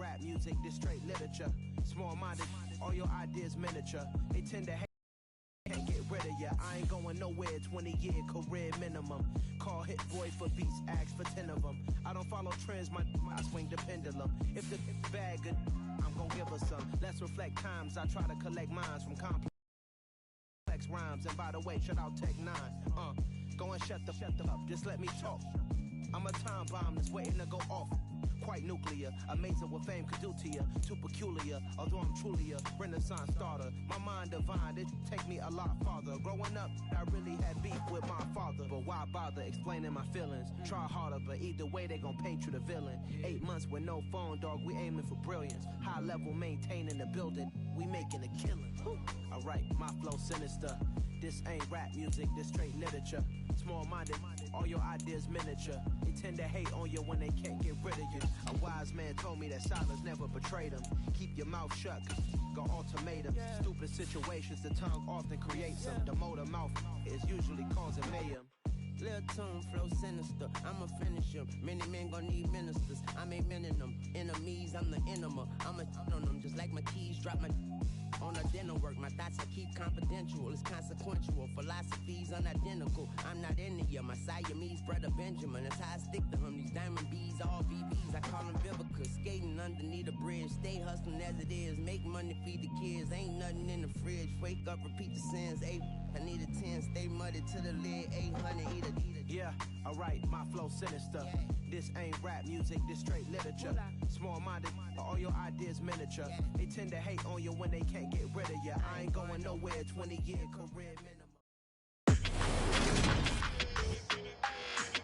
rap music, this straight literature. Small-minded, all your ideas miniature. They tend to hate. Can't get rid of ya. I ain't going nowhere. 20-year career minimum. Call hit boy for beats, ask for 10 of them. I don't follow trends, I swing the pendulum. If the bag good, I'm gonna give her some. Let's reflect times. I try to collect minds from complex rhymes. And by the way, shut out Tech 9. Go and shut the up. Just let me talk. I'm a time bomb that's waiting to go off. Quite nuclear, amazing what fame could do to you. Too peculiar, although I'm truly a Renaissance starter. My mind divine, it take me a lot farther. Growing up, I really had beef with my father. But why bother explaining my feelings? Try harder, but either way they gon' paint you the villain. 8 months with no phone, dog, we aiming for brilliance. High level maintaining the building, we making a killing. Alright, my flow sinister. This ain't rap music, this straight literature. Small-minded, all your ideas miniature. They tend to hate on you when they can't get rid of you. A wise man told me that silence never betrayed him. Keep your mouth shut, got ultimatums. Stupid situations, the tongue often creates them. The motor mouth is usually causing mayhem. Lil' tune, flow sinister, I'ma finish him. Many men gon' need ministers, I'm aiming them. Enemies, I'm the enema, I'ma on them. Just like my keys, drop my on a dinner work. My thoughts I keep confidential, it's consequential. Philosophies unidentical, I'm not into ya. My Siamese brother Benjamin, that's how I stick to him. These diamond bees, all BBs, I call them Vivica. Skating underneath a bridge, stay hustling as it is. Make money, feed the kids, ain't nothing in the fridge. Wake up, repeat the sins, I need a 10, stay muddy to the lid, 800, eat a. Yeah, alright, my flow sinister. This ain't rap music, this straight literature. Small-minded, all your ideas miniature. They tend to hate on you when they can't get rid of you. I ain't going nowhere, 20-year career minimum.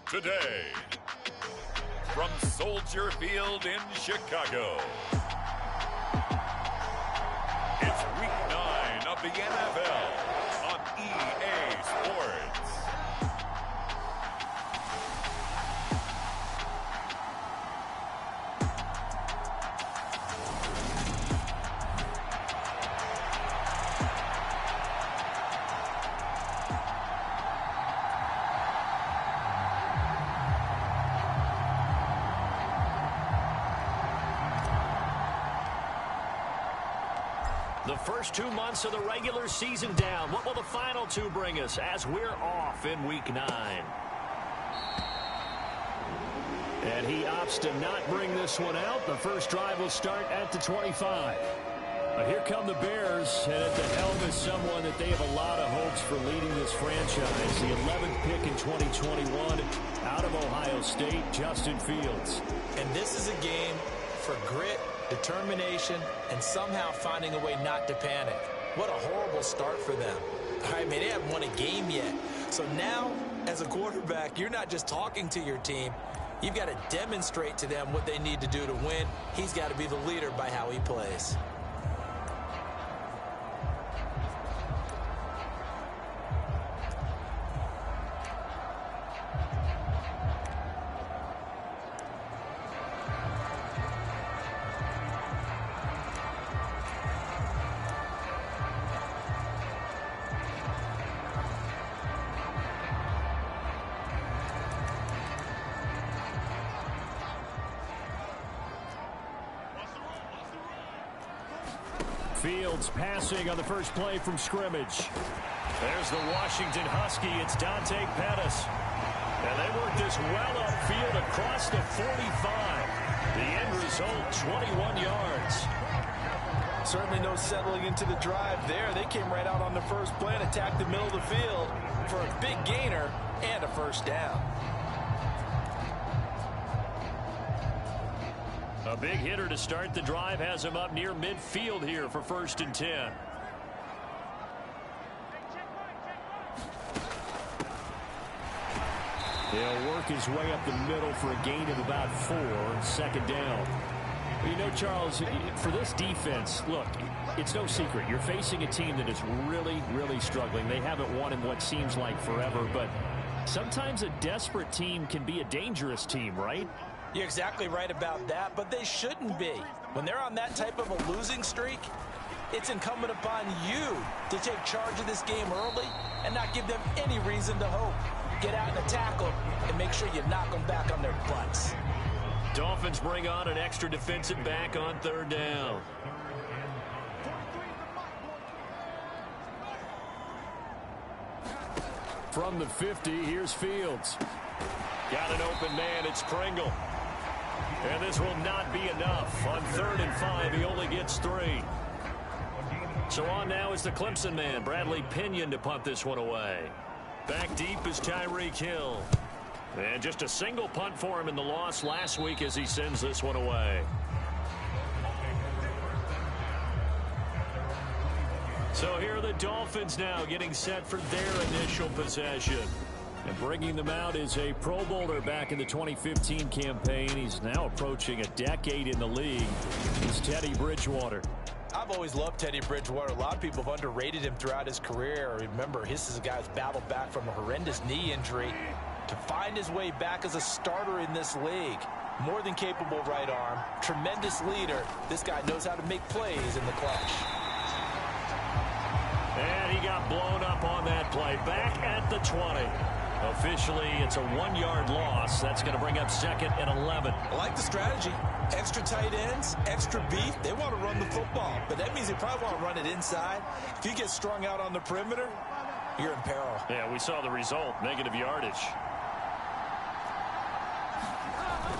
Today, from Soldier Field in Chicago, it's Week 9 of the NFL on EA Sports. The first 2 months of the regular season down. What will the final 2 bring us as we're off in Week 9? And he opts to not bring this one out. The first drive will start at the 25. But here come the Bears, and at the helm is someone that they have a lot of hopes for leading this franchise. The 11th pick in 2021 out of Ohio State, Justin Fields. And this is a game for grit, determination, and somehow finding a way not to panic. What a horrible start for them. I mean, they haven't won a game yet. So now, as a quarterback, you're not just talking to your team. You've got to demonstrate to them what they need to do to win. He's got to be the leader by how he plays. Fields passing on the first play from scrimmage. There's the Washington Husky. It's Dante Pettis. And they work this well upfield across the 45. The end result, 21 yards. Certainly no settling into the drive there. They came right out on the first play and attacked the middle of the field for a big gainer and a first down. A big hitter to start the drive has him up near midfield here for 1st and 10. He'll work his way up the middle for a gain of about 4, 2nd down. You know, Charles, for this defense, look, it's no secret. You're facing a team that is really, really struggling. They haven't won in what seems like forever, but sometimes a desperate team can be a dangerous team, right? You're exactly right about that, but they shouldn't be. When they're on that type of a losing streak, it's incumbent upon you to take charge of this game early and not give them any reason to hope. Get out and tackle and make sure you knock them back on their butts. Dolphins bring on an extra defensive back on 3rd down. From the 50, here's Fields. Got an open man, it's Pringle. And this will not be enough. On 3rd and 5, he only gets 3. So on now is the Clemson man, Bradley Pinion, to punt this one away. Back deep is Tyreek Hill. And just a single punt for him in the loss last week as he sends this one away. So here are the Dolphins now getting set for their initial possession. And bringing them out is a Pro Bowler back in the 2015 campaign. He's now approaching a decade in the league. It's Teddy Bridgewater. I've always loved Teddy Bridgewater. A lot of people have underrated him throughout his career. Remember, this is a guy who's battled back from a horrendous knee injury to find his way back as a starter in this league. More than capable right arm. Tremendous leader. This guy knows how to make plays in the clutch. And he got blown up on that play. Back at the 20. Officially, it's a 1-yard loss. That's going to bring up 2nd and 11. I like the strategy. Extra tight ends, extra beef. They want to run the football, but that means they probably want to run it inside. If you get strung out on the perimeter, you're in peril. Yeah, we saw the result. Negative yardage.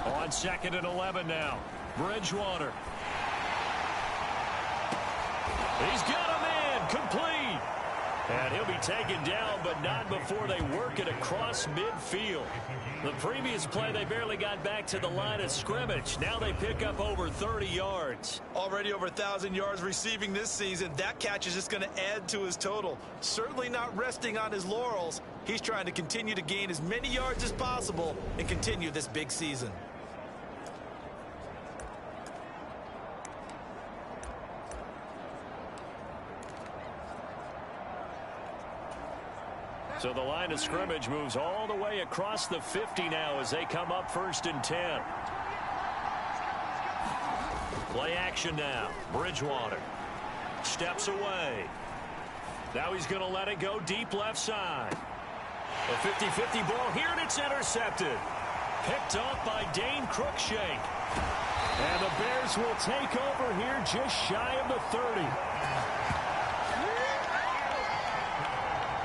On 2nd and 11 now. Bridgewater. He's got a man. Complete. And he'll be taken down, but not before they work it across midfield. The previous play, they barely got back to the line of scrimmage. Now they pick up over 30 yards. Already over 1,000 yards receiving this season. That catch is just going to add to his total. Certainly not resting on his laurels. He's trying to continue to gain as many yards as possible and continue this big season. So the line of scrimmage moves all the way across the 50 now as they come up 1st and 10. Play action now. Bridgewater steps away. Now he's going to let it go deep left side. A 50-50 ball here, and it's intercepted. Picked off by Dane Cruikshank. And the Bears will take over here just shy of the 30.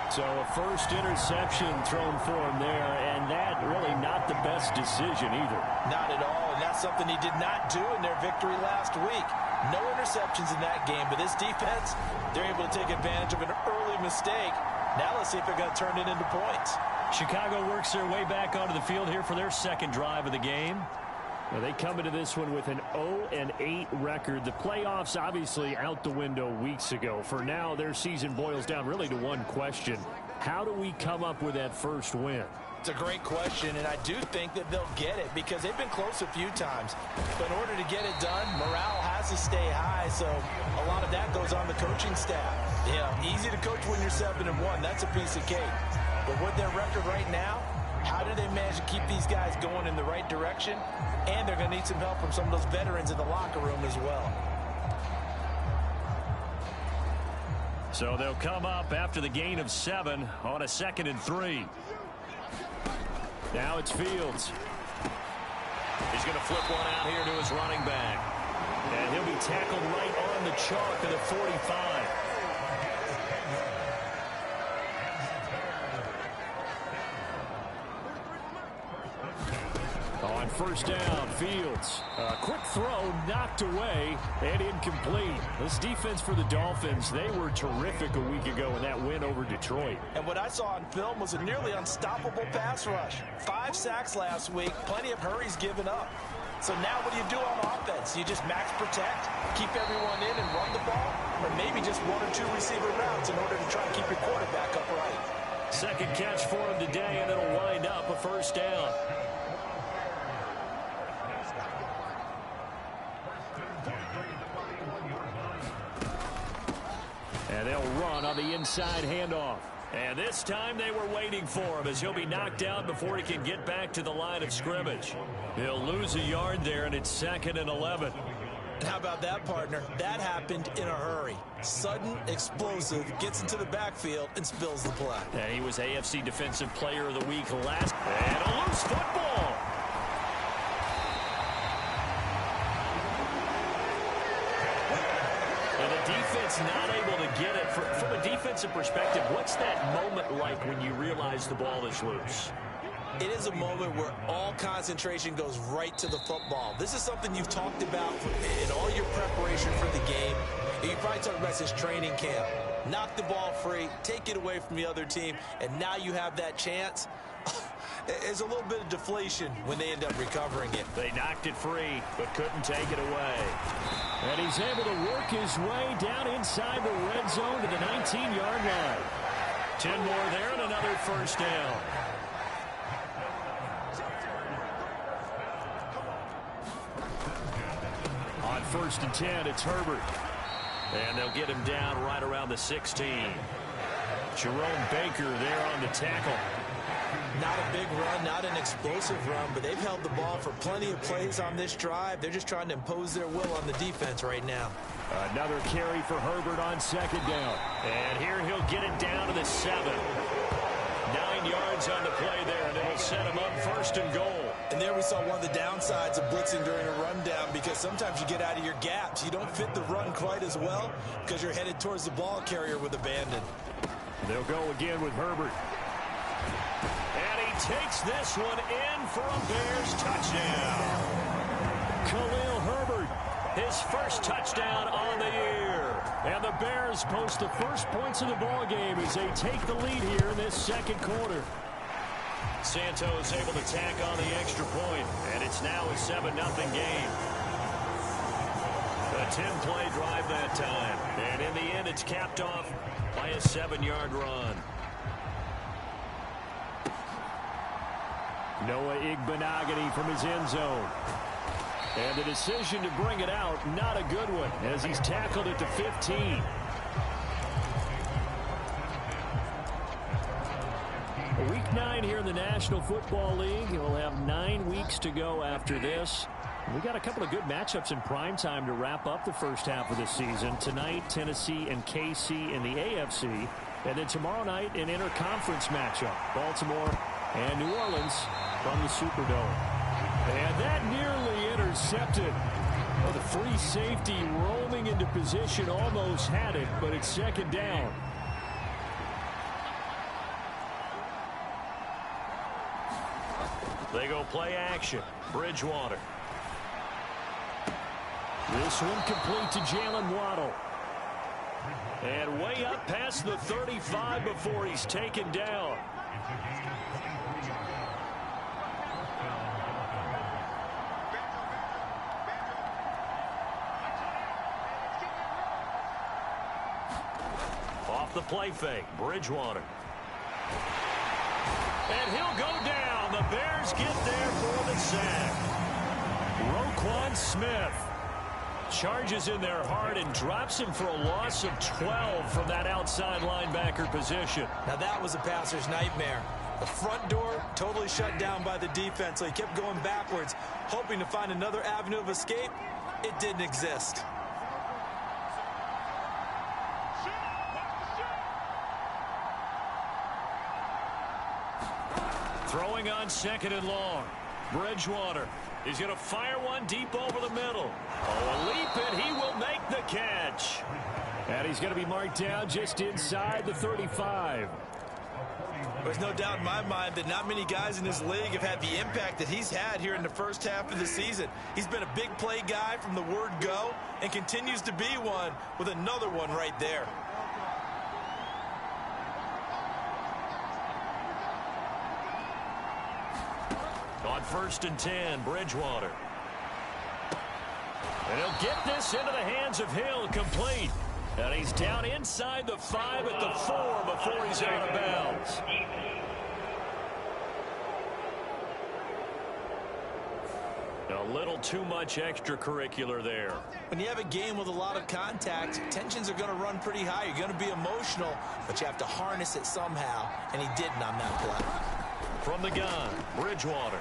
So a first interception thrown for him there, and that really not the best decision either. Not at all, and that's something he did not do in their victory last week. No interceptions in that game, but this defense, they're able to take advantage of an early mistake. Now let's see if they're going to turn it into points. Chicago works their way back onto the field here for their 2nd drive of the game. Well, they come into this one with an 0-8 record. The playoffs obviously out the window weeks ago. For now, their season boils down really to one question. How do we come up with that first win? It's a great question, and I do think that they'll get it because they've been close a few times. But in order to get it done, morale has to stay high, so a lot of that goes on the coaching staff. Yeah, easy to coach when you're 7-1. That's a piece of cake. But with their record right now, how do they manage to keep these guys going in the right direction? And they're going to need some help from some of those veterans in the locker room as well. So they'll come up after the gain of 7 on a 2nd and 3. Now it's Fields. He's going to flip one out here to his running back. And he'll be tackled right on the chalk of the 45. On 1st down, Fields. A quick throw knocked away and incomplete. This defense for the Dolphins, they were terrific a week ago in that win over Detroit. And what I saw on film was a nearly unstoppable pass rush. 5 sacks last week, plenty of hurries given up. So now what do you do on offense? You just max protect, keep everyone in and run the ball, or maybe just 1 or 2 receiver routes in order to try and keep your quarterback upright. 2nd catch for him today, and it'll wind up a 1st down. And they'll run on the inside handoff. And this time they were waiting for him as he'll be knocked out before he can get back to the line of scrimmage. He'll lose a yard there, and it's 2nd and 11. How about that, partner? That happened in a hurry. Sudden, explosive, gets into the backfield, and spills the play. And he was AFC Defensive Player of the Week last. And a loose football. defensive perspective, what's that moment like when you realize the ball is loose? It is a moment where all concentration goes right to the football. This is something you've talked about in all your preparation for the game. You probably talked about this training camp. Knock the ball free, take it away from the other team, and now you have that chance. There's a little bit of deflation when they end up recovering it. They knocked it free, but couldn't take it away. And he's able to work his way down inside the red zone to the 19-yard line. 10 more there and another first down. On 1st and 10, it's Herbert. And they'll get him down right around the 16. Jerome Baker there on the tackle. Not a big run, not an explosive run, but they've held the ball for plenty of plays on this drive. They're just trying to impose their will on the defense right now. Another carry for Herbert on 2nd down. And here he'll get it down to the 7. 9 yards on the play there, and it'll set him up 1st and goal. And there we saw one of the downsides of blitzing during a rundown, because sometimes you get out of your gaps. You don't fit the run quite as well because you're headed towards the ball carrier with abandon. They'll go again with Herbert. And he takes this one in for a Bears touchdown. Khalil Herbert, his first touchdown on the year. And the Bears post the first points of the ball game as they take the lead here in this 2nd quarter. Santos able to tack on the extra point, and it's now a 7-0 game. A 10-play drive that time, and in the end it's capped off by a 7-yard run. Noah Igbenogany from his end zone. And the decision to bring it out, not a good one, as he's tackled at the 15. Week 9 here in the National Football League. We'll have 9 weeks to go after this. We got a couple of good matchups in prime time to wrap up the first half of the season. Tonight, Tennessee and KC in the AFC. And then tomorrow night, an interconference matchup. Baltimore and New Orleans from the Superdome. And that nearly intercepted. Oh, the free safety roaming into position almost had it, but it's 2nd down. They go play action. Bridgewater. This one complete to Jalen Waddle. And way up past the 35 before he's taken down. Off the play fake, Bridgewater. And he'll go down. The Bears get there for the sack. Roquan Smith charges in there hard and drops him for a loss of 12 from that outside linebacker position. Now that was a passer's nightmare. The front door totally shut down by the defense, so he kept going backwards, hoping to find another avenue of escape. It didn't exist. Throwing on 2nd and long. Bridgewater. He's going to fire one deep over the middle. Oh, a leap, and he will make the catch. And he's going to be marked down just inside the 35. There's no doubt in my mind that not many guys in this league have had the impact that he's had here in the first half of the season. He's been a big play guy from the word go and continues to be one with another one right there. On 1st and 10, Bridgewater. And he'll get this into the hands of Hill, complete. And he's down inside the 5 at the 4 before he's out of bounds. A little too much extracurricular there. When you have a game with a lot of contact, tensions are going to run pretty high. You're going to be emotional, but you have to harness it somehow, and he didn't on that play. From the gun, Bridgewater.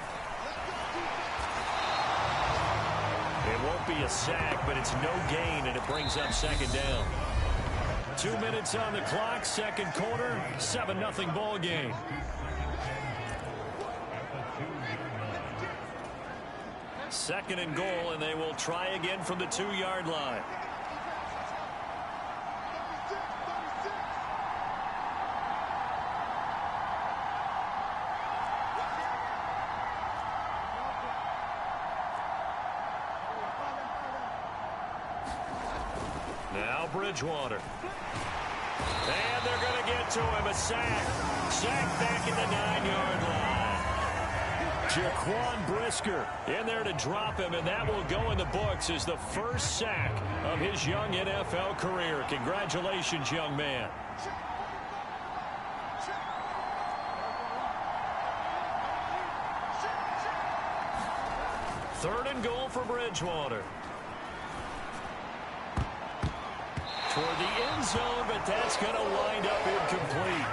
It won't be a sack, but it's no gain, and it brings up 2nd down. 2 minutes on the clock, 2nd quarter, 7-0 ball game. Second and goal, and they will try again from the 2-yard line. Now Bridgewater. And they're going to get to him. A sack. Sack back at the 9-yard line. Jaquan Brisker in there to drop him, and that will go in the books as the first sack of his young NFL career. Congratulations, young man. Third and goal for Bridgewater. Toward the end zone, but that's going to wind up incomplete.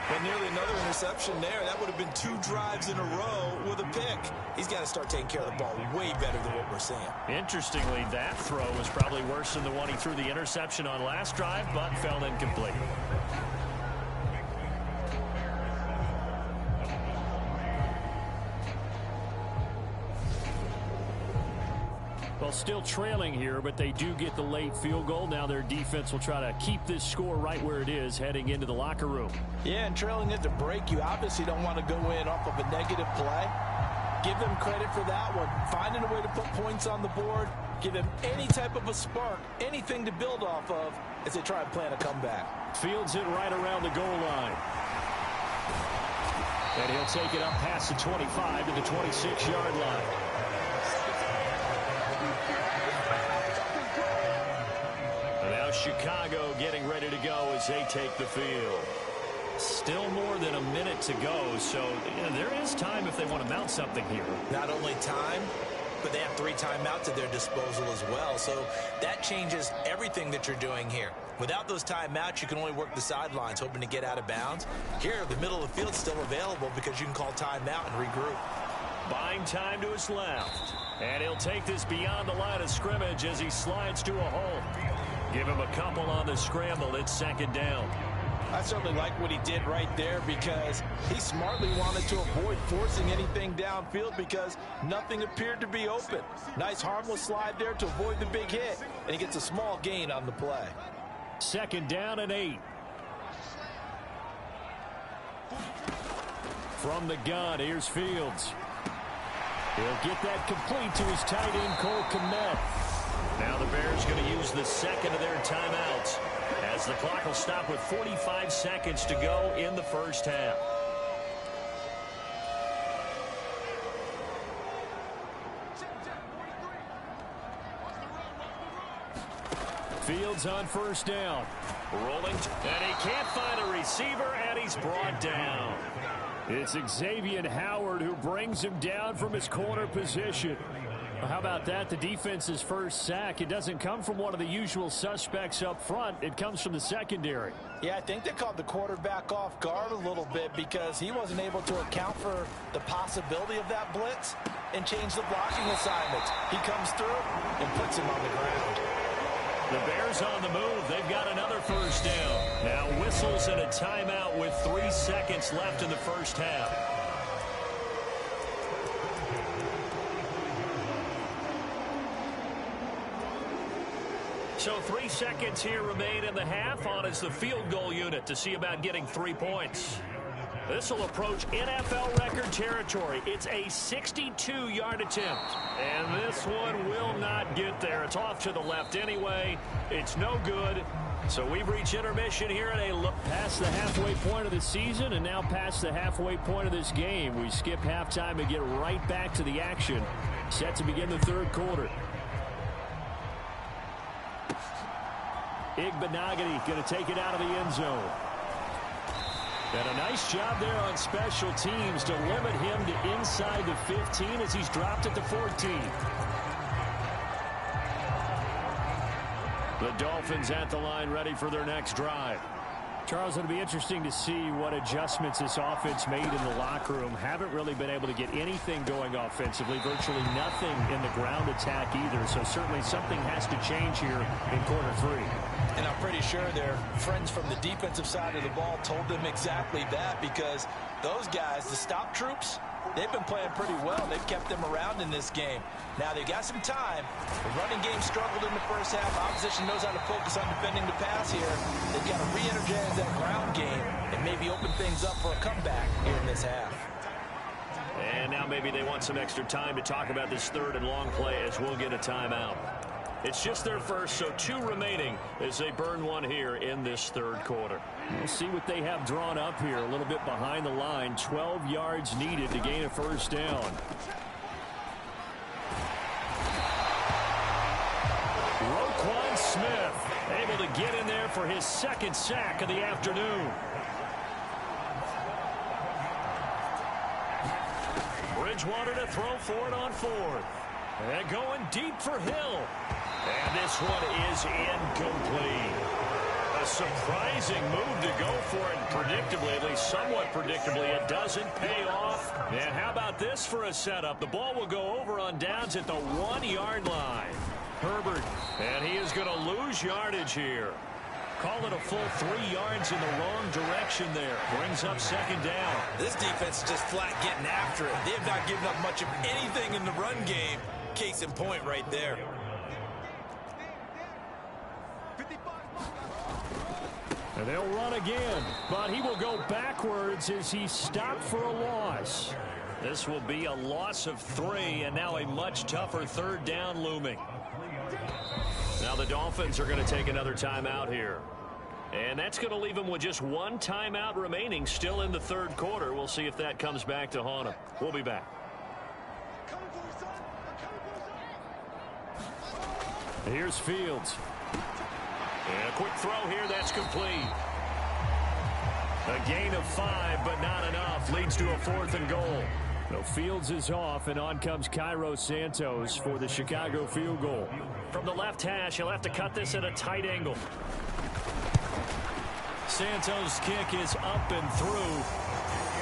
But nearly another interception there. That would have been 2 drives in a row with a pick. He's got to start taking care of the ball way better than what we're seeing. Interestingly, that throw was probably worse than the one he threw the interception on last drive, but fell incomplete. Well, still trailing here, but they do get the late field goal. Now their defense will try to keep this score right where it is heading into the locker room. Yeah, and trailing it to break, you obviously don't want to go in off of a negative play. Give them credit for that one. Finding a way to put points on the board, give them any type of a spark, anything to build off of as they try and plan a comeback. Fields it right around the goal line. And he'll take it up past the 25 to the 26-yard line. Chicago getting ready to go as they take the field. Still more than a minute to go, so there is time if they want to mount something here. Not only time, but they have 3 timeouts at their disposal as well, so that changes everything that you're doing here. Without those timeouts, you can only work the sidelines, hoping to get out of bounds. Here, the middle of the field is still available because you can call timeout and regroup. Buying time to his left, and he'll take this beyond the line of scrimmage as he slides to a hole. Give him a couple on the scramble. It's second down. I certainly like what he did right there because he smartly wanted to avoid forcing anything downfield because nothing appeared to be open. Nice harmless slide there to avoid the big hit, and he gets a small gain on the play. Second down and 8. From the gun, here's Fields. He'll get that complete to his tight end, Cole Kmet. Now the Bears going to use the second of their timeouts as the clock will stop with 45 seconds to go in the first half. Fields on first down. Rolling, and he can't find a receiver, and he's brought down. It's Xavier Howard who brings him down from his corner position. How about that? The defense's first sack. It doesn't come from one of the usual suspects up front. It comes from the secondary. Yeah, I think they caught the quarterback off guard a little bit because he wasn't able to account for the possibility of that blitz and change the blocking assignments. He comes through and puts him on the ground. The Bears on the move. They've got another first down. Now whistles and a timeout with 3 seconds left in the first half. So 3 seconds here remain in the half. On is the field goal unit to see about getting 3 points. This will approach NFL record territory. It's a 62-yard attempt. And this one will not get there. It's off to the left anyway. It's no good. So we've reached intermission here at a look past the halfway point of the season and now past the halfway point of this game. We skip halftime and get right back to the action. Set to begin the third quarter. Igbenogany going to take it out of the end zone. And a nice job there on special teams to limit him to inside the 15 as he's dropped at the 14. The Dolphins at the line ready for their next drive. Charles, it'll be interesting to see what adjustments this offense made in the locker room. Haven't really been able to get anything going offensively, virtually nothing in the ground attack either. So certainly something has to change here in quarter 3. And I'm pretty sure their friends from the defensive side of the ball told them exactly that because those guys, the stop troops, they've been playing pretty well. They've kept them around in this game. Now they've got some time. The running game struggled in the first half. Opposition knows how to focus on defending the pass here. They've got to re-energize that ground game and maybe open things up for a comeback here in this half. And now maybe they want some extra time to talk about this third and long play as we'll get a timeout. It's just their first, so 2 remaining as they burn one here in this third quarter. We'll see what they have drawn up here. A little bit behind the line. 12 yards needed to gain a first down. Roquan Smith able to get in there for his second sack of the afternoon. Bridgewater to throw for it on 4th. And going deep for Hill. And this one is incomplete. A surprising move to go for it. Predictably, at least somewhat predictably, it doesn't pay off. And how about this for a setup? The ball will go over on downs at the 1-yard line. Herbert, and he is going to lose yardage here. Call it a full 3 yards in the wrong direction there. Brings up second down. This defense is just flat getting after it. They have not given up much of anything in the run game. Case in point right there. And they'll run again, but he will go backwards as he stopped for a loss. This will be a loss of 3, and now a much tougher third down looming. Now the Dolphins are going to take another timeout here. And that's going to leave them with just 1 timeout remaining still in the third quarter. We'll see if that comes back to haunt them. We'll be back. Here's Fields. And a quick throw here, that's complete. A gain of 5, but not enough. Leads to a 4th and goal. So Fields is off, and on comes Cairo Santos for the Chicago field goal. From the left hash, he'll have to cut this at a tight angle. Santos' kick is up and through.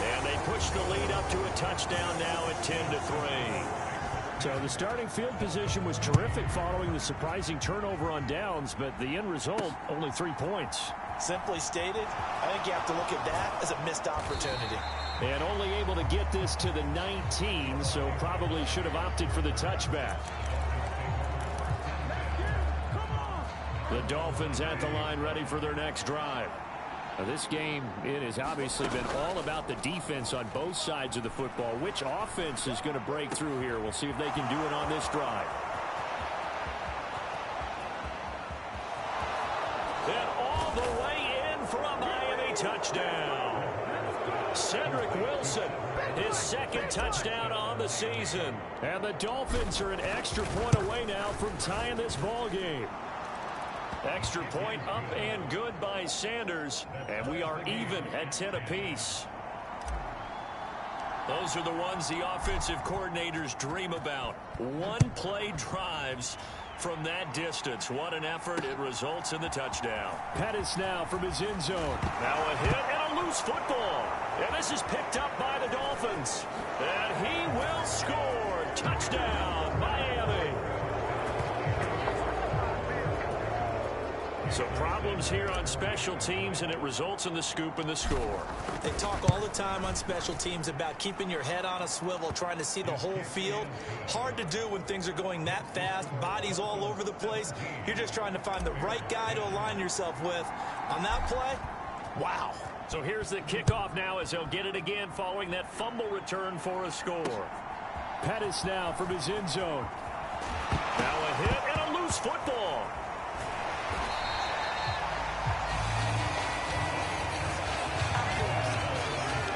And they push the lead up to a touchdown now at 10-3. So the starting field position was terrific following the surprising turnover on downs, but the end result, only 3 points. Simply stated, I think you have to look at that as a missed opportunity. And only able to get this to the 19, so probably should have opted for the touchback. The Dolphins at the line ready for their next drive. Now this game, it has obviously been all about the defense on both sides of the football. Which offense is going to break through here? We'll see if they can do it on this drive. And all the way in for a Miami touchdown. Cedric Wilson, his second touchdown on the season. And the Dolphins are an extra point away now from tying this ball game. Extra point up and good by Sanders. And we are even at 10 apiece. Those are the ones the offensive coordinators dream about. One-play drives from that distance. What an effort. It results in the touchdown. Pettis now from his end zone. Now a hit and a loose football. And this is picked up by the Dolphins. And he will score. Touchdown, Miami. So problems here on special teams, and it results in the scoop and the score. They talk all the time on special teams about keeping your head on a swivel, trying to see the whole field. Hard to do when things are going that fast, bodies all over the place. You're just trying to find the right guy to align yourself with. On that play, wow. So here's the kickoff now as they'll get it again following that fumble return for a score. Pettis now from his end zone. Now a hit and a loose football.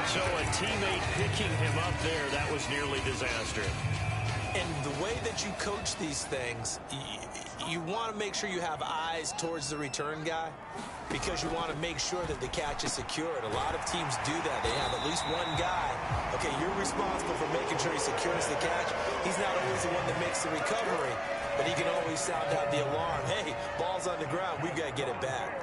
So a teammate picking him up there, that was nearly disaster. And the way that you coach these things, you want to make sure you have eyes towards the return guy because you want to make sure that the catch is secured. A lot of teams do that. They have at least one guy. Okay, you're responsible for making sure he secures the catch. He's not always the one that makes the recovery, but he can always sound out the alarm. Hey, ball's on the ground. We've got to get it back.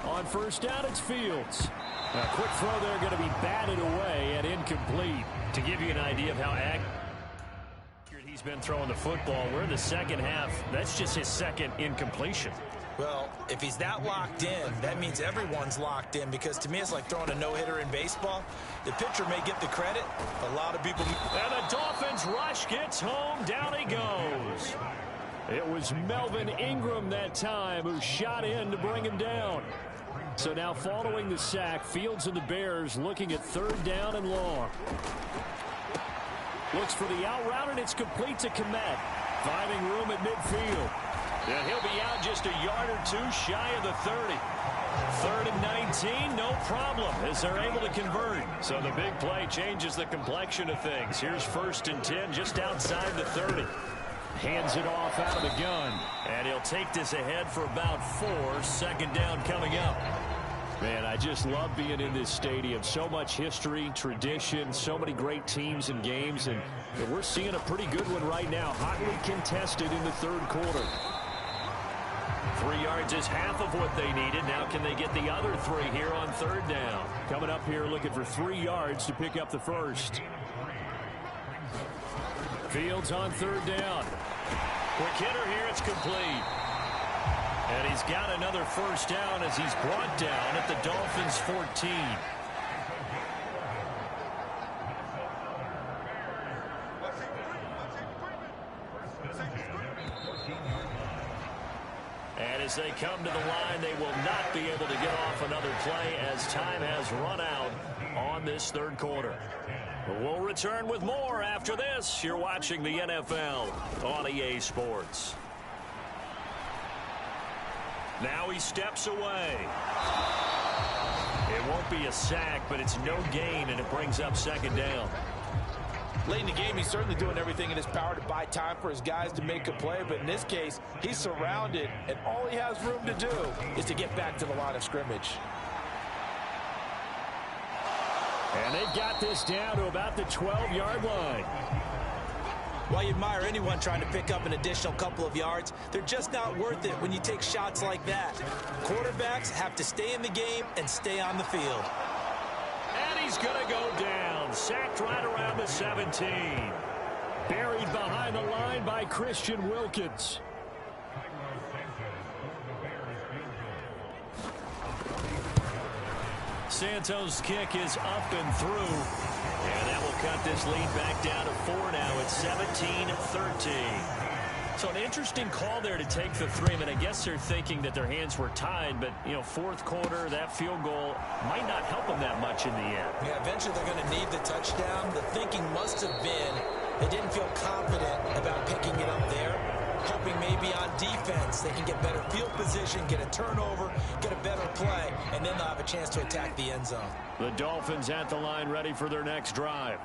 On first down, it's Fields. A quick throw there going to be batted away and incomplete. To give you an idea of how accurate he's been throwing the football, we're in the second half. That's just his second incompletion. Well, if he's that locked in, that means everyone's locked in, because to me it's like throwing a no-hitter in baseball. The pitcher may get the credit. A lot of people... And the Dolphins rush gets home. Down he goes. It was Melvin Ingram that time who shot in to bring him down. So now following the sack, Fields and the Bears looking at third down and long. Looks for the out route, and it's complete to Komet. Finding room at midfield. And he'll be out just a yard or two shy of the 30. 3rd and 19, no problem, as they're able to convert. So the big play changes the complexion of things. Here's 1st and 10 just outside the 30. Hands it off out of the gun. And he'll take this ahead for about 4. 2nd down coming up. Man, I just love being in this stadium. So much history, tradition, so many great teams and games. And we're seeing a pretty good one right now. Hotly contested in the 3rd quarter. 3 yards is half of what they needed. Now can they get the other 3 here on 3rd down? Coming up here looking for 3 yards to pick up the first. Fields on 3rd down. Quick hitter here. It's complete. And he's got another first down as he's brought down at the Dolphins' 14. And as they come to the line, they will not be able to get off another play as time has run out on this 3rd quarter. We'll return with more after this. You're watching the NFL on EA Sports. Now he steps away. It won't be a sack, but it's no gain, and it brings up 2nd down. Late in the game, he's certainly doing everything in his power to buy time for his guys to make a play, but in this case, he's surrounded, and all he has room to do is to get back to the line of scrimmage. And they've got this down to about the 12-yard line. While you admire anyone trying to pick up an additional couple of yards, they're just not worth it when you take shots like that. Quarterbacks have to stay in the game and stay on the field. And he's going to go down. Sacked right around the 17. Buried behind the line by Christian Wilkins. Santos' kick is up and through. And that will cut this lead back down to 4 now. It's 17-13. So an interesting call there to take the 3. I mean, I guess they're thinking that their hands were tied, but, 4th quarter, that field goal might not help them that much in the end. Yeah, eventually they're going to need the touchdown. The thinking must have been they didn't feel confident about picking it up there, hoping maybe on defense they can get better field position, get a turnover, get a better play, and then they'll have a chance to attack the end zone. The Dolphins at the line ready for their next drive.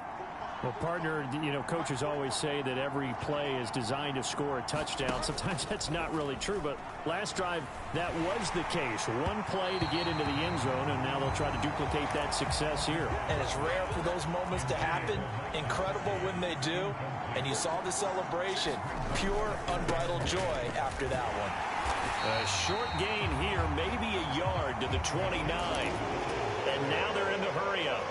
Well, partner, coaches always say that every play is designed to score a touchdown. Sometimes that's not really true, but last drive, that was the case. One play to get into the end zone, and now they'll try to duplicate that success here. And it's rare for those moments to happen. Incredible when they do. And you saw the celebration. Pure, unbridled joy after that one. A short gain here, maybe a yard to the 29. And now they're in the hurry-up.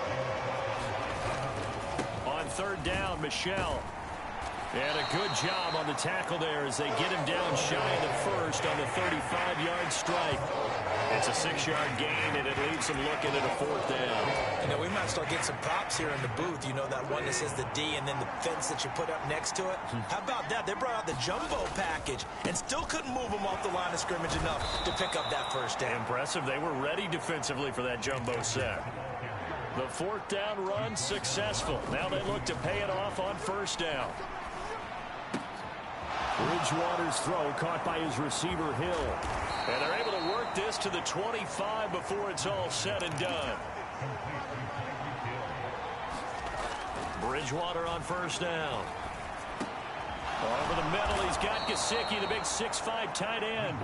On 3rd down, Michel. And a good job on the tackle there as they get him down shy of the first on the 35-yard strike. It's a 6-yard gain, and it leaves them looking at a 4th down. We might start getting some props here in the booth. That one that says the D and then the fence that you put up next to it. How about that? They brought out the jumbo package and still couldn't move them off the line of scrimmage enough to pick up that first down. Impressive. They were ready defensively for that jumbo set. The 4th down run successful. Now they look to pay it off on 1st down. Bridgewater's throw caught by his receiver, Hill. And they're able to work this to the 25 before it's all said and done. Bridgewater on 1st down. Over the middle, he's got Gesicki, the big 6'5" tight end.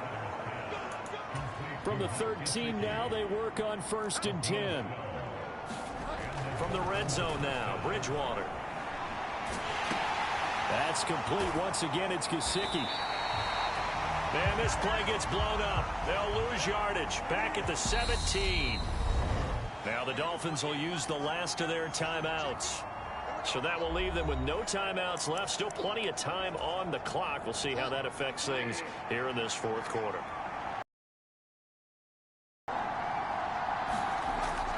From the 13 now, they work on 1st and 10. From the red zone now, Bridgewater. That's complete. Once again, it's Gesicki. And this play gets blown up. They'll lose yardage. Back at the 17. Now the Dolphins will use the last of their timeouts. So that will leave them with no timeouts left. Still plenty of time on the clock. We'll see how that affects things here in this 4th quarter.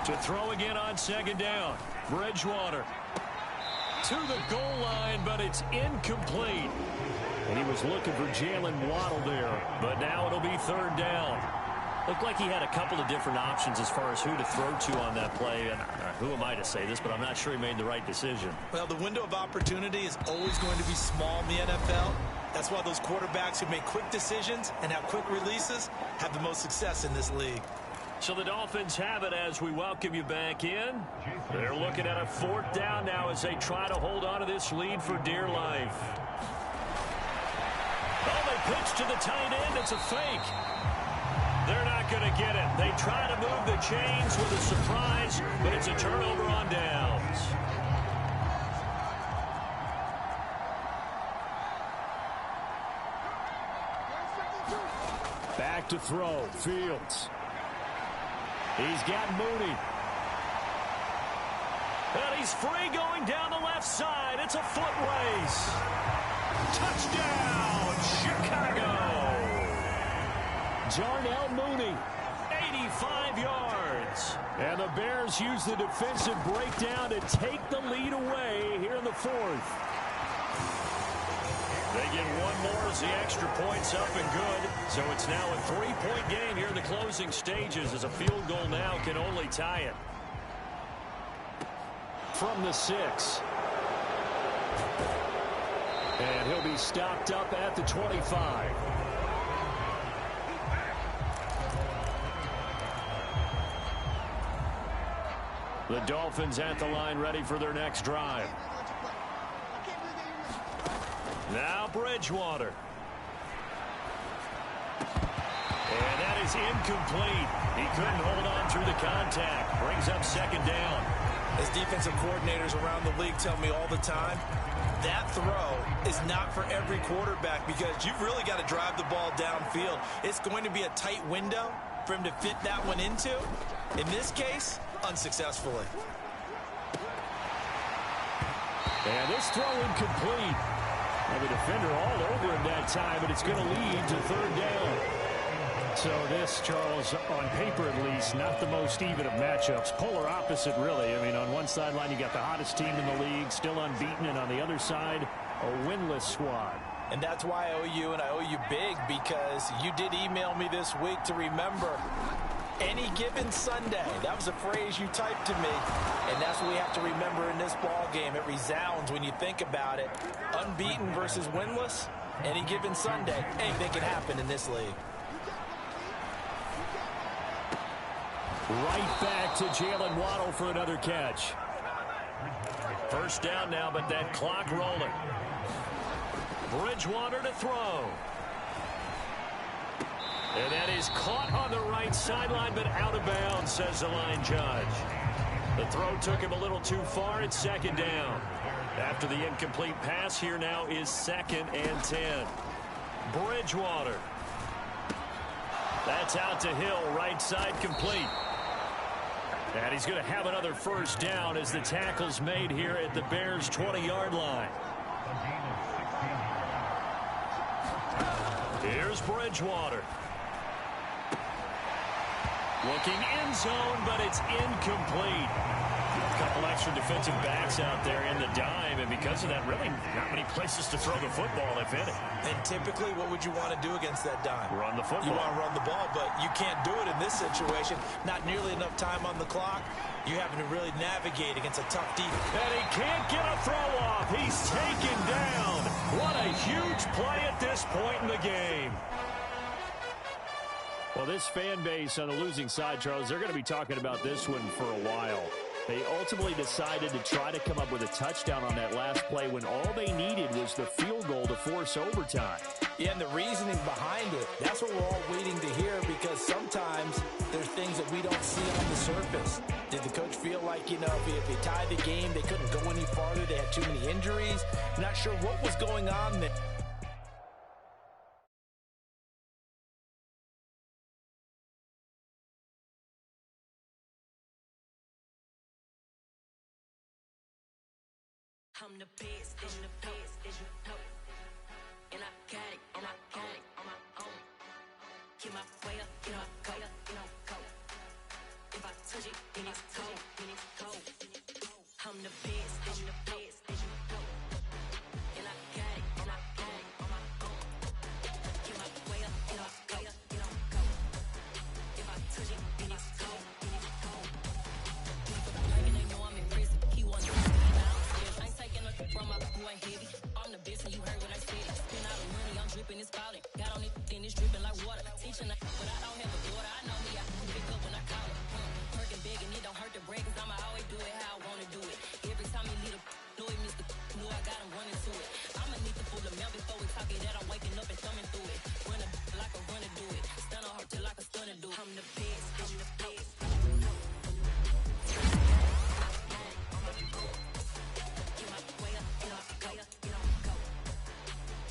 To throw again on 2nd down. Bridgewater to the goal line, but it's incomplete. And he was looking for Jalen Waddle there, but now it'll be 3rd down. Looked like he had a couple of different options as far as who to throw to on that play. And who am I to say this, but I'm not sure he made the right decision. Well, the window of opportunity is always going to be small in the NFL. That's why those quarterbacks who make quick decisions and have quick releases have the most success in this league. So the Dolphins have it as we welcome you back in. They're looking at a 4th down now as they try to hold on to this lead for dear life. Oh, they pitch to the tight end. It's a fake. They're not going to get it. They try to move the chains with a surprise, but it's a turnover on downs. Back to throw. Fields. He's got Mooney. And he's free going down the left side. It's a foot race. Touchdown, Chicago. Darnell Mooney, 85 yards. And the Bears use the defensive breakdown to take the lead away here in the 4th. They get one more as the extra point's up and good. So it's now a 3-point game here in the closing stages as a field goal now can only tie it. From the 6. And he'll be stopped up at the 25. The Dolphins at the line ready for their next drive. Now Bridgewater. And that is incomplete. He couldn't hold on through the contact. Brings up 2nd down. As defensive coordinators around the league tell me all the time, that throw is not for every quarterback because you've really got to drive the ball downfield. It's going to be a tight window for him to fit that one into. In this case, unsuccessfully. And this throw incomplete. Well, the defender all over him that time, but it's going to lead to 3rd down. So this, Charles, on paper at least, not the most even of matchups. Polar opposite, really. I mean, on one sideline, you got the hottest team in the league, still unbeaten, and on the other side, a winless squad. And that's why I owe you, and I owe you big, because you did email me this week to remember any given Sunday. That was a phrase you typed to me, and that's what we have to remember in this ball game. It resounds when you think about it. Unbeaten versus winless, any given Sunday, anything can happen in this league. Right back to Jalen Waddle for another catch. 1st down now, but that clock rolling. Bridgewater to throw. And that is caught on the right sideline, but out of bounds, says the line judge. The throw took him a little too far. It's 2nd down. After the incomplete pass, here now is 2nd and 10. Bridgewater. That's out to Hill, right side complete. And he's going to have another 1st down as the tackle's made here at the Bears' 20-yard line. Here's Bridgewater. Looking end zone, but it's incomplete. A couple extra defensive backs out there in the dime, and because of that, really not many places to throw the football, if any. And typically, what would you want to do against that dime? Run the football. You want to run the ball, but you can't do it in this situation. Not nearly enough time on the clock. You're having to really navigate against a tough defense. And he can't get a throw off. He's taken down. What a huge play at this point in the game. Well, this fan base on the losing side, Charles, they're going to be talking about this one for a while. They ultimately decided to try to come up with a touchdown on that last play when all they needed was the field goal to force overtime. Yeah, and the reasoning behind it, that's what we're all waiting to hear, because sometimes there's things that we don't see on the surface. Did the coach feel like, if they tied the game, they couldn't go any farther, they had too many injuries? Not sure what was going on there. I'm the best, and the best, as you know. And I got it, on my own. Get my way up, go. If I touch it, then it's cold. I'm the best, and the best, as you know. And I got it, on my own. Get my way up, go. If bitch and but I don't have a daughter. I know me, I can pick up when I call her. Working big and it don't hurt to break, cause I'ma always do it how I wanna do it. Every time he lead a know it, Mr. Knew I got him running to it. I'ma need the full amount before we talk it that I'm waking up and thumbing through it. Run a like a runner do it. Stun on her till like a stunner do. I'm the best, I'm the best. Get my way up, get off, go, get on, go.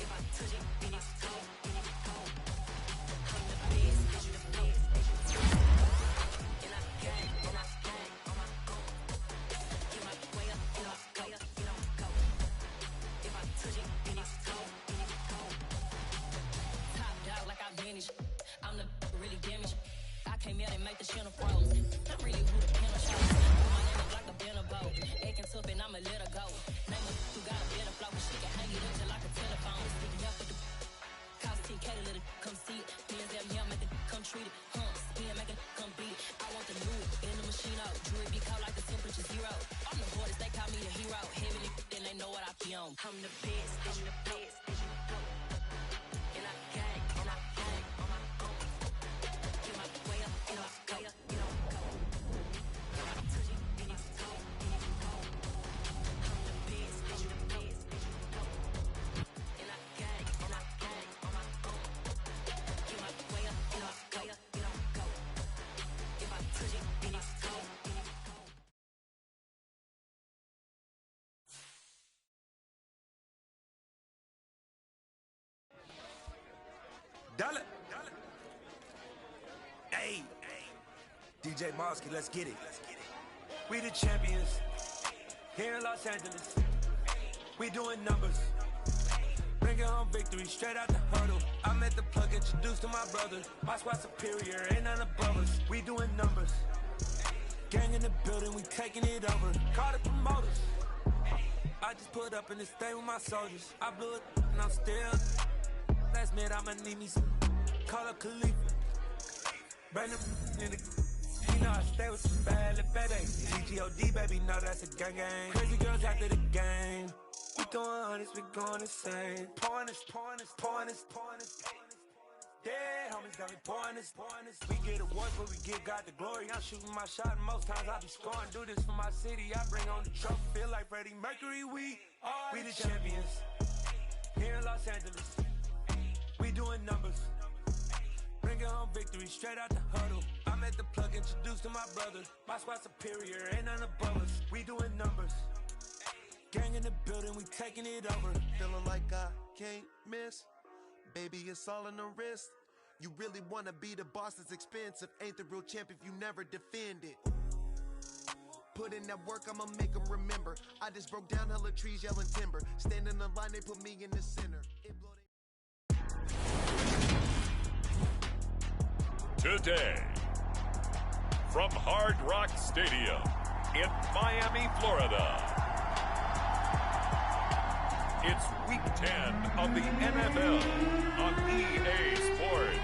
If I touch it, then it's cold, then it's cold. I'm the best, I'm the best. And I got it, and I got it on my own. Get my way up, get off, go, get on, go. If I touch it, then it's cold, then it's cold. Top dog like I vanished. I'm the really damaged. I came out and make the channel froze. Not really who the piano shows. Put my name up like a banner bow. Acting tough and I'ma let her go. Name her who got a better flow. But she can hang it up just like a telephone. Sticking out for the cost 10K to let it come see it. Bands that me, make it come treat it. Spin, make it come beat it. I want the new in the machine out. Jewelry be cold like the temperature 0. I'm the hardest, they call me a hero. Heavy then they know what I be on. I'm the best, I'm the best. And I got it, and I got it on my own. Get my way up, get off, go, get on, go. If I touch it, then it's cold, then it's cold. I'm the best, I'm the best. And I got it, and I got it on my own. Get my way up, get off, go, get on, go. If I touch it, then it's cold, then it's cold. Dollar. Hey, DJ Mosky, let's get it. We the champions here in Los Angeles. We doing numbers. Bringing home victory straight out the huddle. I'm at the plug, introduced to my brother. My squad superior, ain't none above us. We doing numbers. Gang in the building, we taking it over. Call the promoters. I just put up in this thing with my soldiers. I blew it and I'm still. Last minute, I'ma need me some. Call up Khalifa. Bring them in the. You know I stay with some bad little baby. GGOD, baby, know that's a gang gang. Crazy girls after the game. We throwing hundreds, we going insane. Pouring this. Yeah, homies got me pouring this. We get awards, but we give God the glory. I'm shooting my shot, and most times I be scoring. Do this for my city, I bring on the trophy. Feel like Freddie Mercury, we the champions. Here in Los Angeles. We doing numbers. Bringing home victory straight out the huddle. I'm at the plug, introduced to my brother. My squad superior, ain't none above us. We doing numbers. Gang in the building, we taking it over. Feeling like I can't miss. Baby, it's all in the wrist. You really wanna be the boss, it's expensive. Ain't the real champ if you never defend it. Put in that work, I'ma make them remember. I just broke down hella trees, yelling timber. Stand in the line, they put me in the center. Today, from Hard Rock Stadium in Miami, Florida, it's Week 10 of the NFL on EA Sports.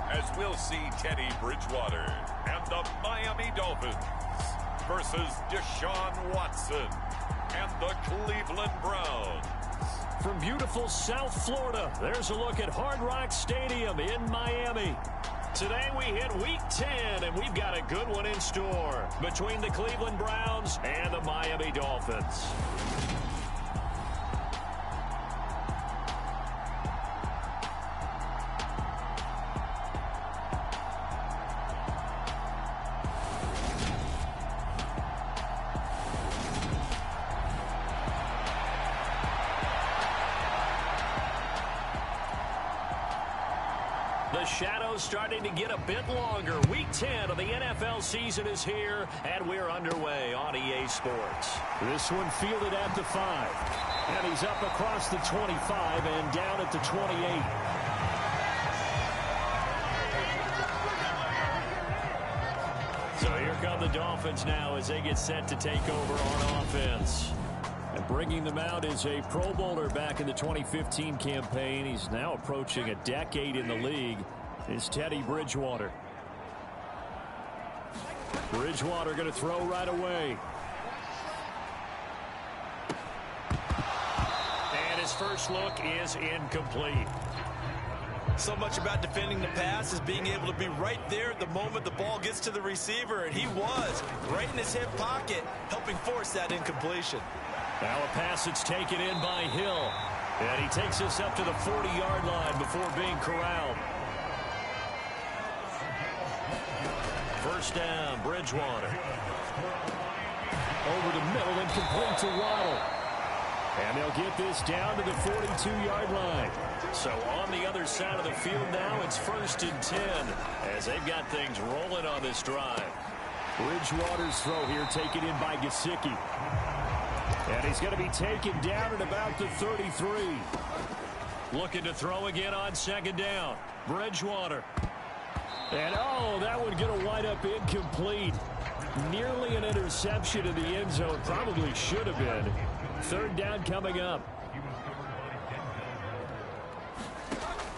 As we'll see Teddy Bridgewater and the Miami Dolphins versus Deshaun Watson and the Cleveland Browns. From beautiful South Florida, there's a look at Hard Rock Stadium in Miami. Today we hit Week 10, and we've got a good one in store between the Cleveland Browns and the Miami Dolphins. The shadows starting to get a bit longer. Week 10 of the NFL season is here, and we're underway on EA Sports. This one fielded at the 5. And he's up across the 25 and down at the 28. So here come the Dolphins now as they get set to take over on offense. And bringing them out is a Pro Bowler back in the 2015 campaign. He's now approaching a decade in the league. Is Teddy Bridgewater. Bridgewater going to throw right away. And his first look is incomplete. So much about defending the pass is being able to be right there at the moment the ball gets to the receiver, and he was right in his hip pocket, helping force that incompletion. Now a pass that's taken in by Hill, and he takes us up to the 40-yard line before being corralled. First down, Bridgewater. Over the middle and complete to Waddle. And they'll get this down to the 42-yard line. So on the other side of the field now, it's 1st and 10 as they've got things rolling on this drive. Bridgewater's throw here taken in by Gesicki. And he's going to be taken down at about the 33. Looking to throw again on 2nd down. Bridgewater. And, oh, that one going to wind up incomplete. Nearly an interception in the end zone. Probably should have been. 3rd down coming up.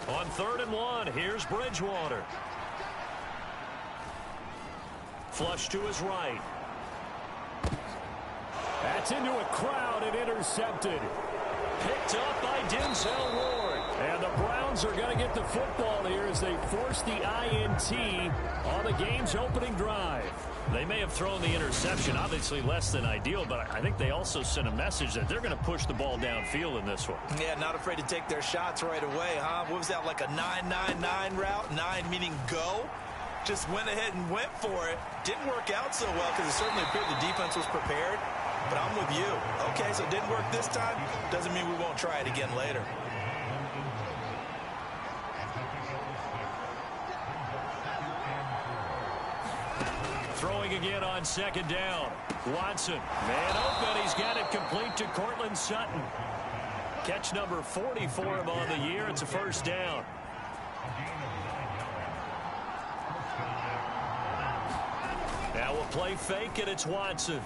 On 3rd and 1, here's Bridgewater. Flush to his right. That's into a crowd and intercepted. Picked up by Denzel Ward. And the Browns are going to get the football here as they force the INT on the game's opening drive. They may have thrown the interception, obviously less than ideal, but I think they also sent a message that they're going to push the ball downfield in this one. Yeah, not afraid to take their shots right away, huh? What was that, like a 9-9-9 route? 9 meaning go? Just went ahead and went for it. Didn't work out so well because it certainly appeared the defense was prepared. But I'm with you. Okay, so it didn't work this time. Doesn't mean we won't try it again later. Throwing again on 2nd down. Watson, man open. He's got it complete to Cortland Sutton. Catch number 40 for him on the year. It's a 1st down. Now we'll play fake, and it's Watson.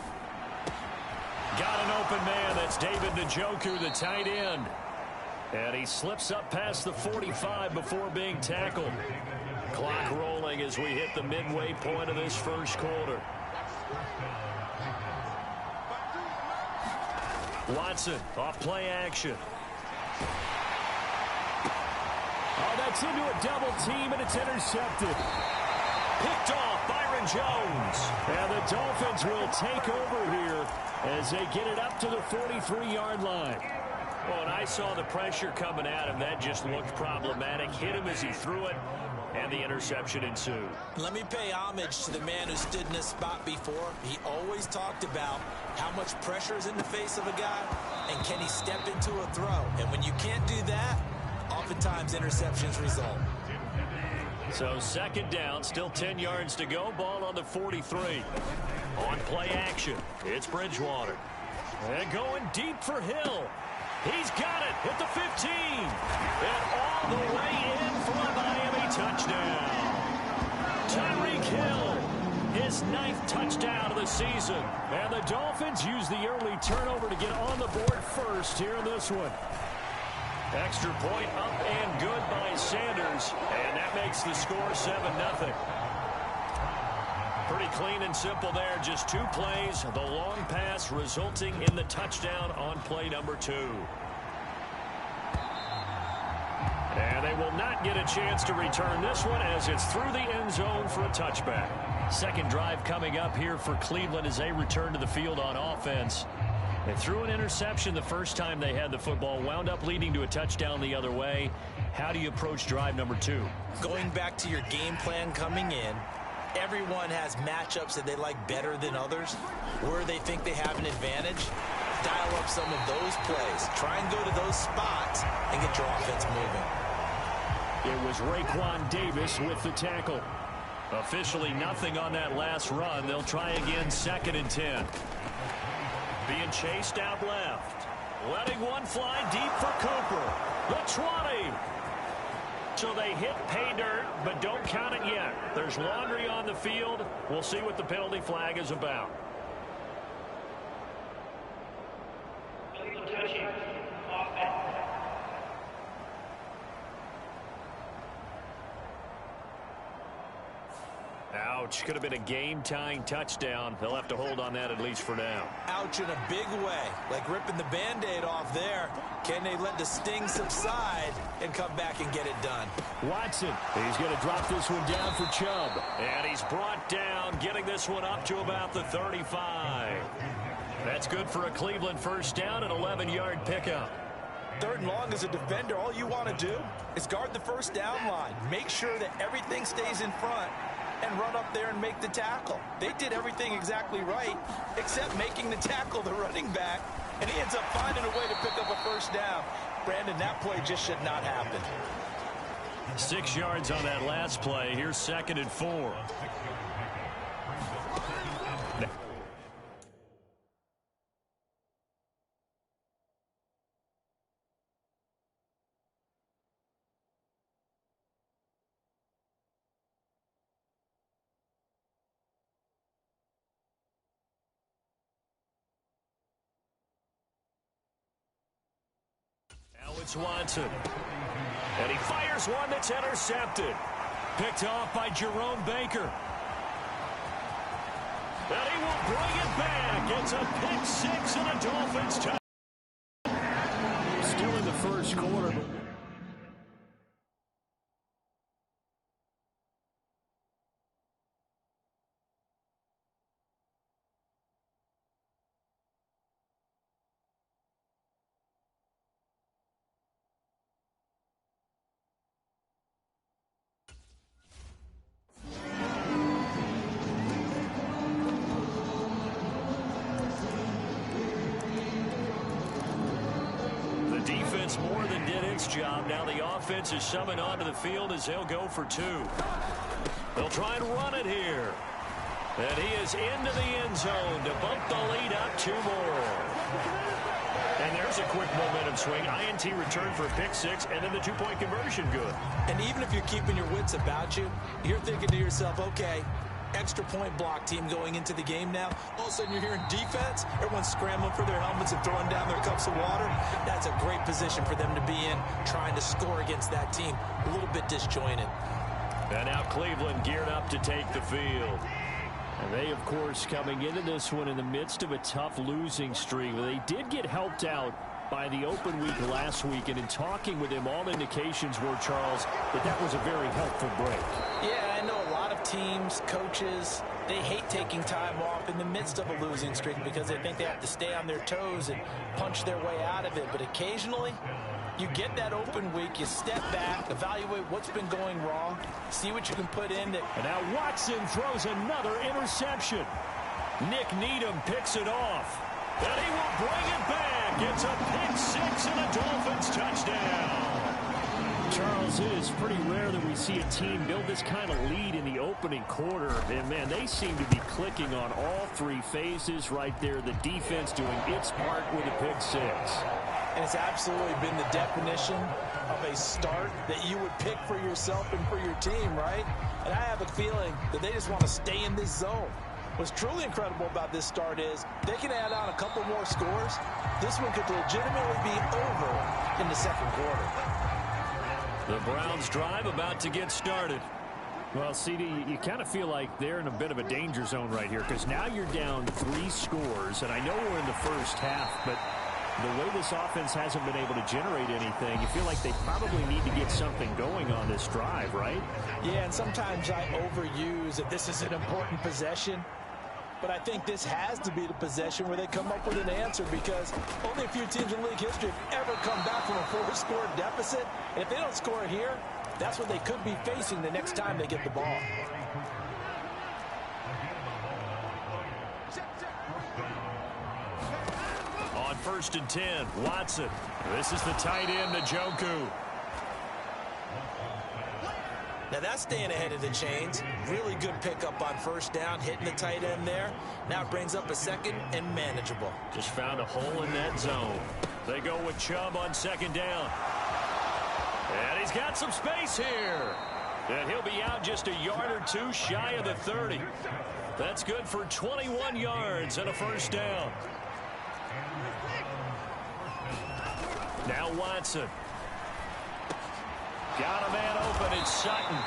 Got an open man. That's David Njoku, the tight end. And he slips up past the 45 before being tackled. Clock rolling as we hit the midway point of this first quarter. Watson off play action. Oh, that's into a double team, and it's intercepted. Picked off Byron Jones. And the Dolphins will take over here as they get it up to the 43-yard line. Well, and I saw the pressure coming at him. That just looked problematic. Hit him as he threw it, and the interception ensued. Let me pay homage to the man who stood in this spot before. He always talked about how much pressure is in the face of a guy, and can he step into a throw. And when you can't do that, oftentimes interceptions result. So 2nd down, still 10 yards to go. Ball on the 43. On play action, it's Bridgewater. And going deep for Hill. He's got it at the 15. And all the way in for a Miami touchdown. Tyreek Hill, his 9th touchdown of the season. And the Dolphins use the early turnover to get on the board first here in this one. Extra point up and good by Sanders. And that makes the score 7-0. Pretty clean and simple there. Just 2 plays. The long pass resulting in the touchdown on play number 2. And they will not get a chance to return this one as it's through the end zone for a touchback. 2nd drive coming up here for Cleveland as they return to the field on offense. They threw an interception the first time they had the football, wound up leading to a touchdown the other way. How do you approach drive number 2? Going back to your game plan coming in, everyone has matchups that they like better than others, where they think they have an advantage. Dial up some of those plays. Try and go to those spots and get your offense moving. It was Raekwon Davis with the tackle. Officially nothing on that last run. They'll try again 2nd and 10. Being chased out left. Letting one fly deep for Cooper. The 20. So they hit pay dirt, but don't count it yet. There's laundry on the field. We'll see what the penalty flag is about. Ouch. Could have been a game-tying touchdown. They'll have to hold on that at least for now. Ouch in a big way. Like ripping the Band-Aid off there. Can they let the sting subside and come back and get it done? Watson, he's going to drop this one down for Chubb. And he's brought down, getting this one up to about the 35. That's good for a Cleveland first down, an 11-yard pickup. 3rd and long as a defender, all you want to do is guard the first down line. Make sure that everything stays in front and run up there and make the tackle. They did everything exactly right except making the tackle the running back, and he ends up finding a way to pick up a first down. Brandon, that play just should not happen. 6 yards on that last play. Here's 2nd and 4. It's Watson. And he fires one that's intercepted. Picked off by Jerome Baker. And he will bring it back. It's a pick 6 and a Dolphins touchdown. Still in the first quarter. More than did its job. Now the offense is summoned onto the field as they'll go for 2. They'll try and run it here. And he is into the end zone to bump the lead up 2 more. And there's a quick momentum swing. INT return for a pick 6, and then the 2-point conversion good. And even if you're keeping your wits about you, you're thinking to yourself, okay, extra point block team going into the game now. All of a sudden you're hearing defense. Everyone's scrambling for their helmets and throwing down their cups of water. That's a great position for them to be in, trying to score against that team. A little bit disjointed. And now Cleveland geared up to take the field. And they, of course, coming into this one in the midst of a tough losing streak. They did get helped out by the open week last week, and in talking with him, all indications were, Charles, that was a very helpful break. Yeah, I know a lot of teams, coaches, they hate taking time off in the midst of a losing streak because they think they have to stay on their toes and punch their way out of it. But occasionally, you get that open week, you step back, evaluate what's been going wrong, see what you can put in. And now Watson throws another interception. Nick Needham picks it off. And he will bring it back. It's a pick 6 and a Dolphins touchdown. Charles, it is pretty rare that we see a team build this kind of lead in the opening quarter. And, man, they seem to be clicking on all 3 phases right there. The defense doing its part with a pick 6. And it's absolutely been the definition of a start that you would pick for yourself and for your team, right? And I have a feeling that they just want to stay in this zone. What's truly incredible about this start is they can add on a couple more scores. This one could legitimately be over in the second quarter. The Browns drive about to get started. Well, CD, you kind of feel like they're in a bit of a danger zone right here because now you're down 3 scores, and I know we're in the first half, but the way this offense hasn't been able to generate anything, you feel like they probably need to get something going on this drive, right? Yeah, and sometimes I overuse that this is an important possession. But I think this has to be the possession where they come up with an answer because only a few teams in league history have ever come back from a 4-score deficit. And if they don't score here, that's what they could be facing the next time they get the ball. On 1st and 10, Watson. This is the tight end, Njoku. Now that's staying ahead of the chains. Really good pickup on first down, hitting the tight end there. Now it brings up a 2nd and manageable. Just found a hole in that zone. They go with Chubb on 2nd down. And he's got some space here. And he'll be out just a yard or 2 shy of the 30. That's good for 21 yards and a first down. Now Watson. Got a man open. It's Sutton.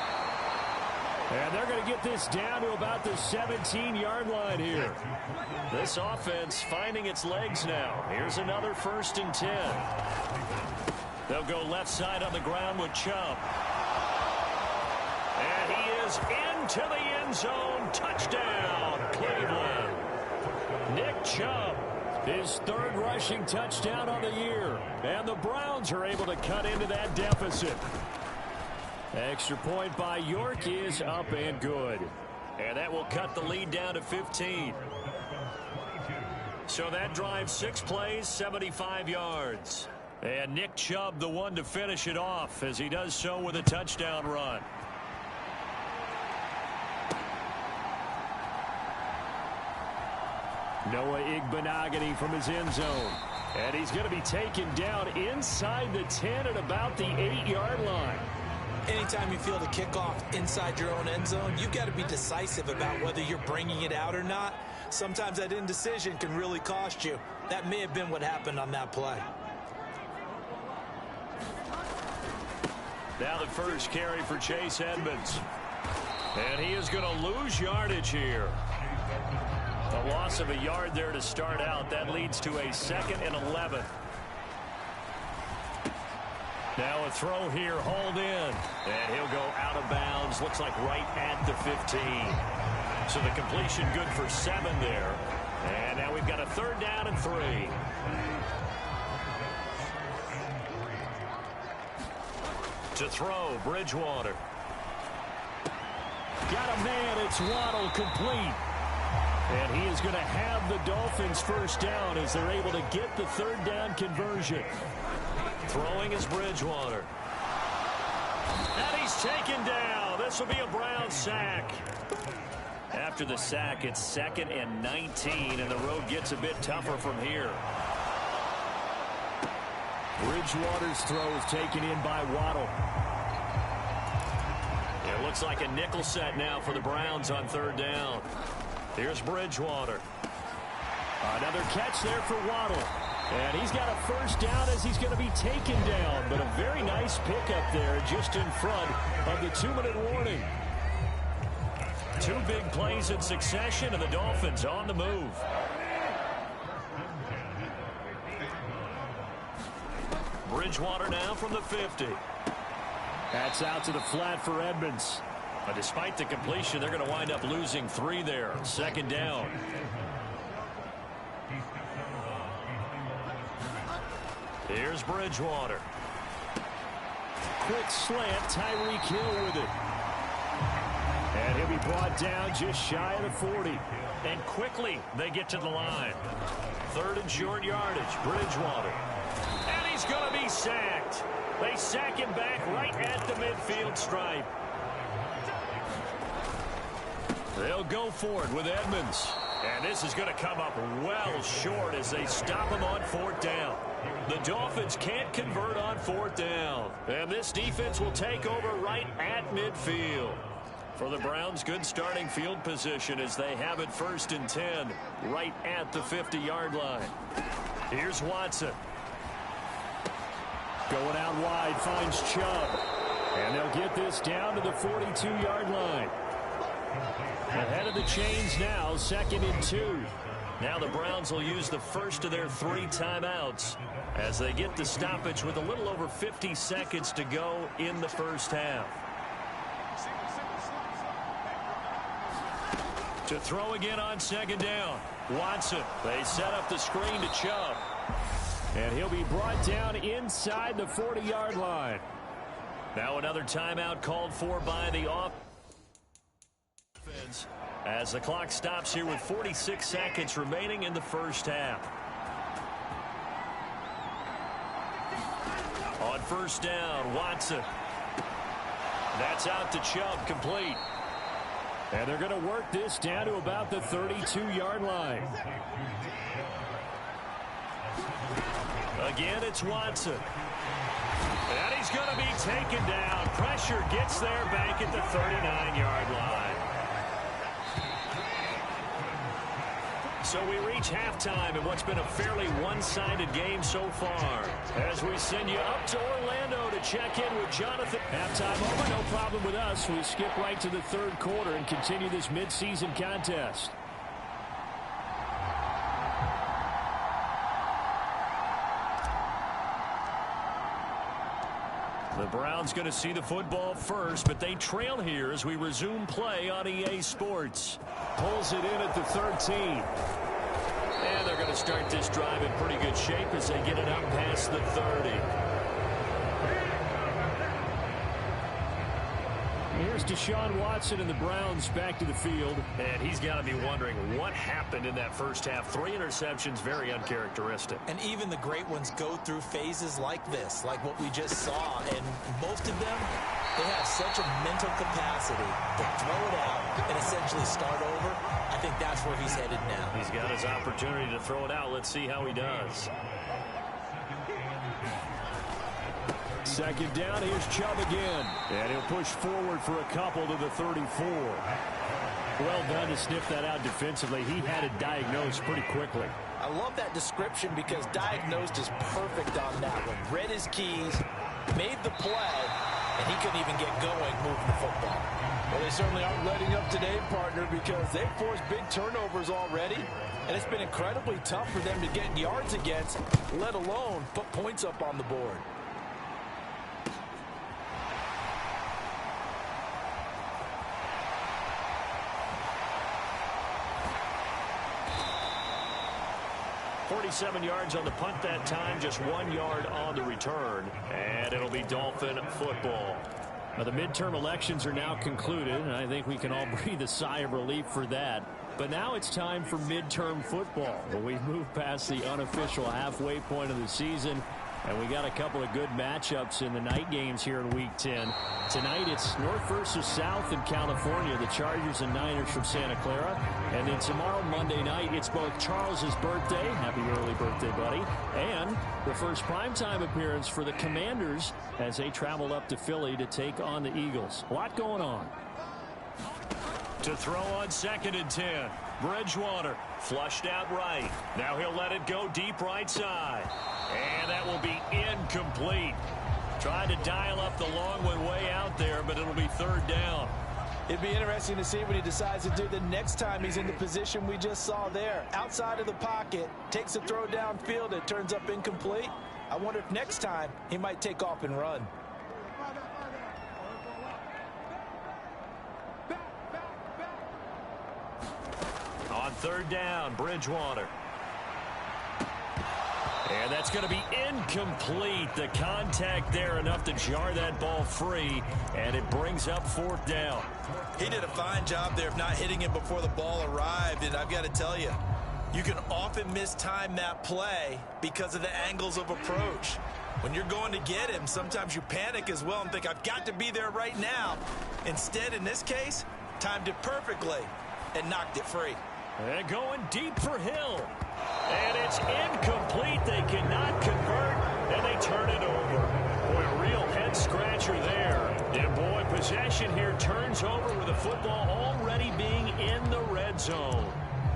And they're going to get this down to about the 17-yard line here. This offense finding its legs now. Here's another 1st and 10. They'll go left side on the ground with Chubb. And he is into the end zone. Touchdown, Cleveland. Nick Chubb, his 3rd rushing touchdown on the year. And the Browns are able to cut into that deficit. Extra point by York is up and good. And that will cut the lead down to 15. So that drive 6 plays, 75 yards. And Nick Chubb the one to finish it off as he does so with a touchdown run. Noah Igbenogany from his end zone. And he's going to be taken down inside the 10 at about the 8-yard line. Anytime you feel the kickoff inside your own end zone, you've got to be decisive about whether you're bringing it out or not. Sometimes that indecision can really cost you. That may have been what happened on that play. Now the first carry for Chase Edmonds. And he is going to lose yardage here. A loss of a yard there to start out. That leads to a 2nd and 11. Now a throw here, hauled in. And he'll go out of bounds. Looks like right at the 15. So the completion good for 7 there. And now we've got a 3rd down and 3. To throw, Bridgewater. Got a man, it's Waddle, complete. And he is going to have the Dolphins first down as they're able to get the 3rd down conversion. Throwing is Bridgewater. And he's taken down. This will be a Brown sack. After the sack, it's 2nd and 19, and the road gets a bit tougher from here. Bridgewater's throw is taken in by Waddle. It looks like a nickel set now for the Browns on 3rd down. Here's Bridgewater. Another catch there for Waddle. And he's got a first down as he's going to be taken down. But a very nice pickup there just in front of the 2-minute warning. 2 big plays in succession, and the Dolphins on the move. Bridgewater now from the 50. That's out to the flat for Edmonds. But despite the completion, they're going to wind up losing 3 there. 2nd down. Here's Bridgewater. Quick slant, Tyreek Hill with it. And he'll be brought down just shy of the 40. And quickly they get to the line. 3rd and short yardage, Bridgewater. And he's going to be sacked. They sack him back right at the midfield stripe. They'll go for it with Edmonds. And this is going to come up well short as they stop him on 4th down. The Dolphins can't convert on 4th down. And this defense will take over right at midfield. For the Browns, good starting field position as they have it 1st and 10 right at the 50-yard line. Here's Watson. Going out wide, finds Chubb. And they'll get this down to the 42-yard line. Ahead of the chains now, 2nd and 2. Now the Browns will use the first of their 3 timeouts as they get the stoppage with a little over 50 seconds to go in the first half. To throw again on 2nd down. Watson. They set up the screen to Chubb. And he'll be brought down inside the 40-yard line. Now another timeout called for by the offense as the clock stops here with 46 seconds remaining in the first half. On 1st down, Watson. That's out to Chubb, complete. And they're going to work this down to about the 32-yard line. Again, it's Watson. And he's going to be taken down. Pressure gets there back at the 39-yard line. So we reach halftime in what's been a fairly one-sided game so far. As we send you up to Orlando to check in with Jonathan. Halftime over, no problem with us. We skip right to the third quarter and continue this midseason contest. The Browns going to see the football first, but they trail here as we resume play on EA Sports. Pulls it in at the 13. And they're going to start this drive in pretty good shape as they get it up past the 30. Here's Deshaun Watson and the Browns back to the field. And he's got to be wondering what happened in that first half. 3 interceptions, very uncharacteristic. And even the great ones go through phases like this, like what we just saw. And most of them, they have such a mental capacity to throw it out and essentially start over. I think that's where he's headed now. He's got his opportunity to throw it out. Let's see how he does. Second down, here's Chubb again. And he'll push forward for a couple to the 34. Well done to sniff that out defensively. He had it diagnosed pretty quickly. I love that description because diagnosed is perfect on that one. Read his keys, made the play, and he couldn't even get going moving the football. Well, they certainly aren't letting up today, partner, because they've forced big turnovers already, and it's been incredibly tough for them to get yards against, let alone put points up on the board. .47 yards on the punt that time, just 1 yard on the return, and it'll be Dolphin football. Now, the midterm elections are now concluded, and I think we can all breathe a sigh of relief for that. But now it's time for midterm football. Well, we've moved past the unofficial halfway point of the season, and we got a couple of good matchups in the night games here in Week 10. Tonight it's North versus South in California, the Chargers and Niners from Santa Clara. And then tomorrow, Monday night, it's both Charles's birthday, happy early birthday, buddy, and the first primetime appearance for the Commanders as they travel up to Philly to take on the Eagles. A lot going on. To throw on 2nd and 10. Bridgewater flushed out right. Now he'll let it go deep right side. And that will be incomplete. Tried to dial up the long one way out there, but it'll be 3rd down. It'd be interesting to see what he decides to do the next time he's in the position we just saw there. Outside of the pocket, takes a throw downfield, it turns up incomplete. I wonder if next time he might take off and run. On 3rd down, Bridgewater. And that's going to be incomplete. The contact there enough to jar that ball free, and it brings up 4th down. He did a fine job there of not hitting him before the ball arrived, and I've got to tell you, you can often mistime that play because of the angles of approach. When you're going to get him, sometimes you panic as well and think, I've got to be there right now. Instead, in this case, timed it perfectly and knocked it free. And going deep for Hill. And it's incomplete. They cannot convert, and they turn it over. Boy, a real head-scratcher there. And, boy, possession here turns over with the football already being in the red zone.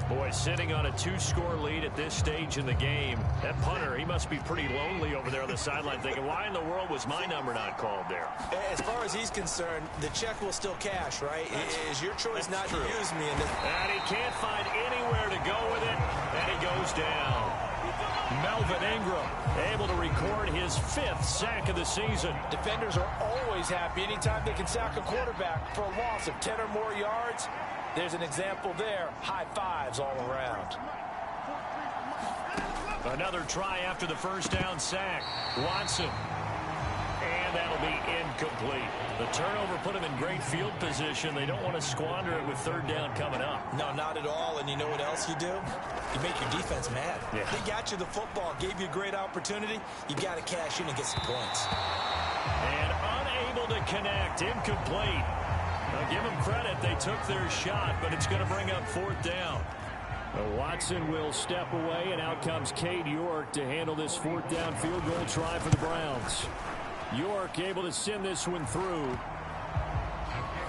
Boy, sitting on a 2-score lead at this stage in the game. That punter, he must be pretty lonely over there on the sideline thinking, why in the world was my number not called there? As far as he's concerned, the check will still cash, right? It is your choice not to use me. And he can't find anywhere to go with it, and he goes down. Melvin Ingram able to record his 5th sack of the season. Defenders are always happy anytime they can sack a quarterback for a loss of 10 or more yards. There's an example there. High fives all around. Another try after the first down sack. Watson. And that'll be incomplete. The turnover put him in great field position. They don't want to squander it with 3rd down coming up. No, not at all. And you know what else you do? You make your defense mad. Yeah. They got you the football, gave you a great opportunity. You got to cash in and get some points. And unable to connect. Incomplete. Now, give them credit. They took their shot, but it's going to bring up 4th down. Watson will step away, and out comes Cade York to handle this 4th down field goal try for the Browns. York able to send this one through.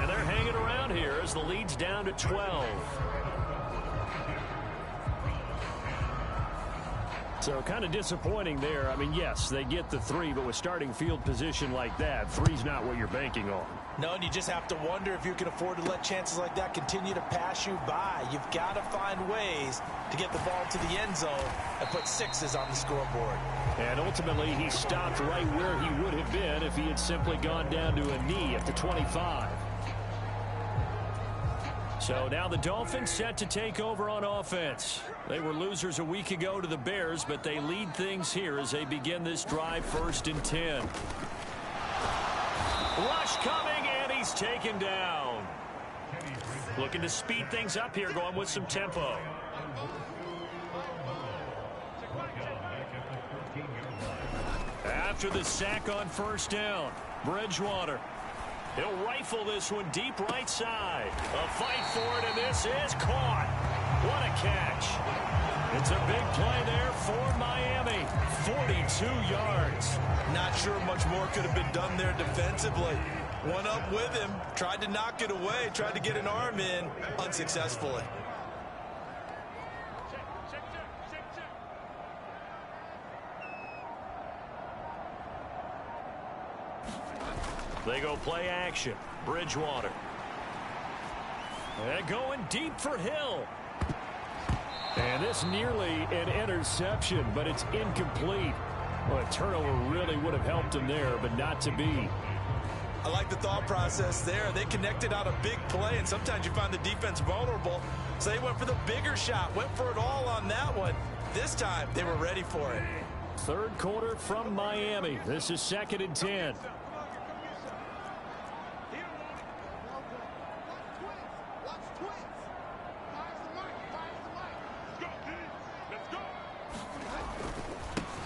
And they're hanging around here as the lead's down to 12. So kind of disappointing there. I mean, yes, they get the 3, but with starting field position like that, 3's not what you're banking on. No, and you just have to wonder if you can afford to let chances like that continue to pass you by. You've got to find ways to get the ball to the end zone and put 6s on the scoreboard. And ultimately, he stopped right where he would have been if he had simply gone down to a knee at the 25. So now the Dolphins set to take over on offense. They were losers a week ago to the Bears, but they lead things here as they begin this drive 1st and 10. Rush coming, and he's taken down. Looking to speed things up here, going with some tempo. After the sack on 1st down, Bridgewater. He'll rifle this one deep right side. A fight for it, and this is caught. What a catch. It's a big play there for Miami. 42 yards. Not sure much more could have been done there defensively. One up with him, tried to knock it away, tried to get an arm in, unsuccessfully. They go play action. Bridgewater. And going deep for Hill. And this nearly an interception, but it's incomplete. Well, a turnover really would have helped him there, but not to be. I like the thought process there. They connected on a big play, and sometimes you find the defense vulnerable. So they went for the bigger shot, went for it all on that one. This time, they were ready for it. 3rd quarter from Miami. This is 2nd and 10.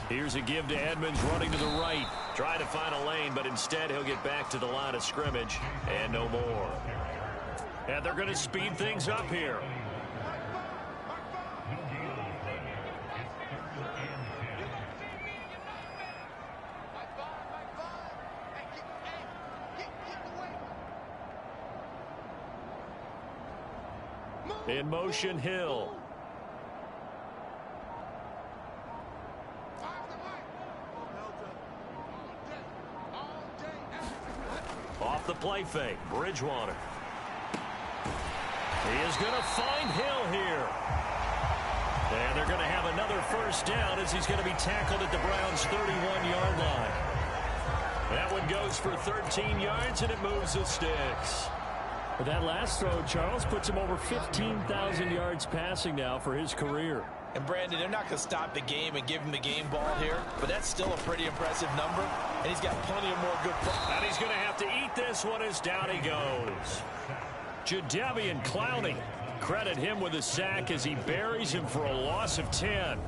Here's a give to Edmonds running to the right. Trying to find a lane, but instead he'll get back to the line of scrimmage and no more. And they're going to speed things up here. In motion, Hill. Off the play fake, Bridgewater. He is going to find Hill here. And they're going to have another 1st down as he's going to be tackled at the Browns' 31-yard line. That one goes for 13 yards, and it moves the sticks. But that last throw, Charles, puts him over 15,000 yards passing now for his career. And, Brandon, they're not going to stop the game and give him the game ball here, but that's still a pretty impressive number, and he's got plenty of more good fun. And he's going to have to eat this one as down he goes. Jadeveon Clowney, credit him with a sack as he buries him for a loss of 10.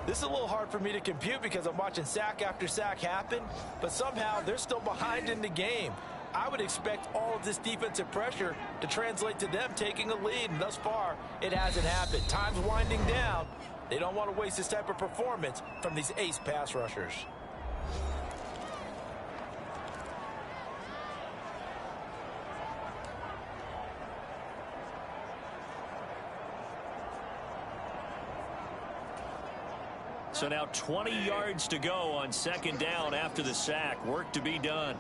This is a little hard for me to compute because I'm watching sack after sack happen, but somehow they're still behind in the game. I would expect all of this defensive pressure to translate to them taking a lead, and thus far, it hasn't happened. Time's winding down. They don't want to waste this type of performance from these ace pass rushers. So now 20 yards to go on 2nd down after the sack. Work to be done.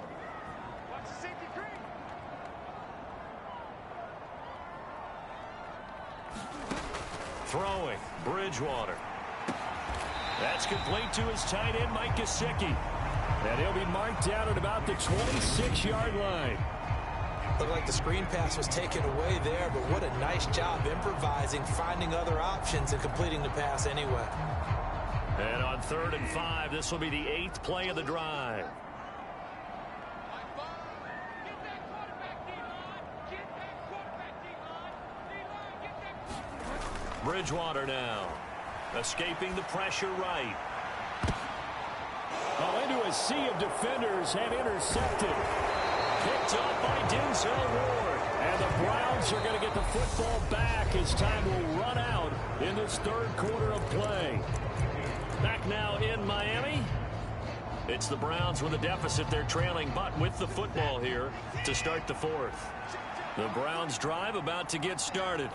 Throwing, Bridgewater. That's complete to his tight end, Mike Gesicki. And he'll be marked down at about the 26-yard line. Looked like the screen pass was taken away there, but what a nice job improvising, finding other options, and completing the pass anyway. And on 3rd and 5, this will be the 8th play of the drive. Bridgewater now, escaping the pressure right. Oh, into a sea of defenders and intercepted. Picked up by Denzel Ward. And the Browns are going to get the football back as time will run out in this 3rd quarter of play. Back now in Miami. It's the Browns with a deficit. They're trailing, but with the football here to start the 4th. The Browns drive about to get started.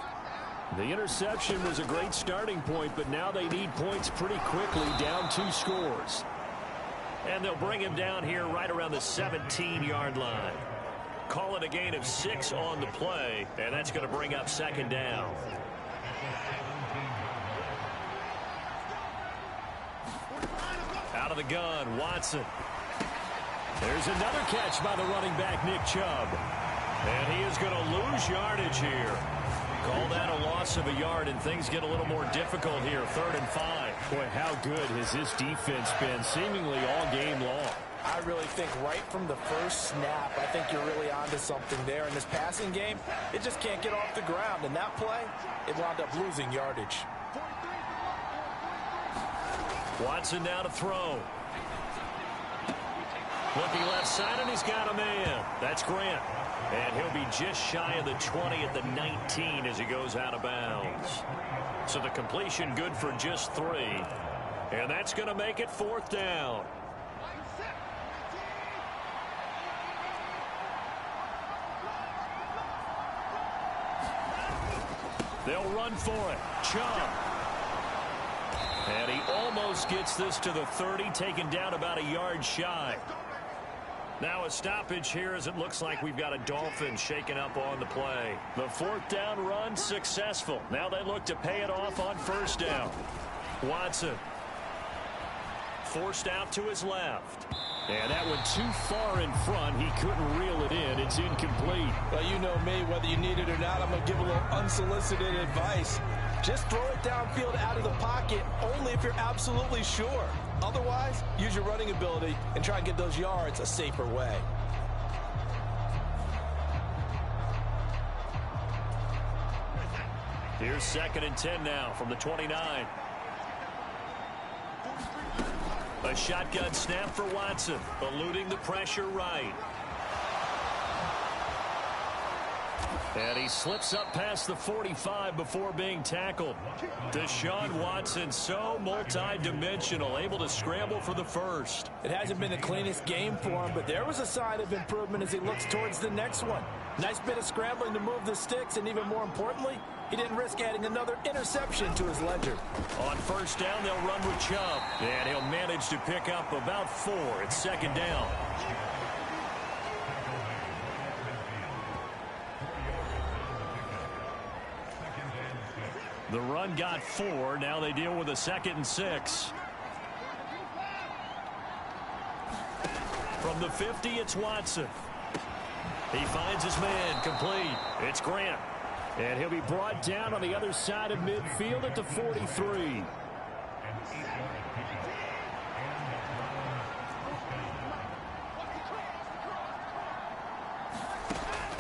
The interception was a great starting point, but now they need points pretty quickly, down 2 scores. And they'll bring him down here right around the 17-yard line. Call it a gain of 6 on the play, and that's going to bring up second down. Out of the gun, Watson. There's another catch by the running back, Nick Chubb. And he is going to lose yardage here. Call that a loss of a yard, and things get a little more difficult here. 3rd and 5. Boy, how good has this defense been seemingly all game long? I really think right from the first snap, I think you're really onto something there. In this passing game, it just can't get off the ground. And that play, it wound up losing yardage. Watson now to throw. Looking left side, and he's got a man. That's Grant. And he'll be just shy of the 20 at the 19 as he goes out of bounds. So the completion good for just 3. And that's going to make it 4th down. They'll run for it. Chubb. And he almost gets this to the 30, taken down about a yard shy. Now a stoppage here as it looks like we've got a Dolphin shaken up on the play. The 4th down run successful. Now they look to pay it off on 1st down. Watson forced out to his left. And that went too far in front. He couldn't reel it in. It's incomplete. Well, you know me. Whether you need it or not, I'm going to give a little unsolicited advice. Just throw it downfield out of the pocket only if you're absolutely sure. Otherwise, use your running ability and try and get those yards a safer way. Here's 2nd and 10 now from the 29. A shotgun snap for Watson, eluding the pressure right. And he slips up past the 45 before being tackled. Deshaun Watson, so multi-dimensional, able to scramble for the 1st. It hasn't been the cleanest game for him, but there was a sign of improvement as he looks towards the next one. Nice bit of scrambling to move the sticks, and even more importantly, he didn't risk adding another interception to his ledger. On 1st down, they'll run with Chubb, and he'll manage to pick up about 4 at 2nd down. The run got 4. Now they deal with a 2nd and 6. From the 50, it's Watson. He finds his man, complete. It's Grant. And he'll be brought down on the other side of midfield at the 43.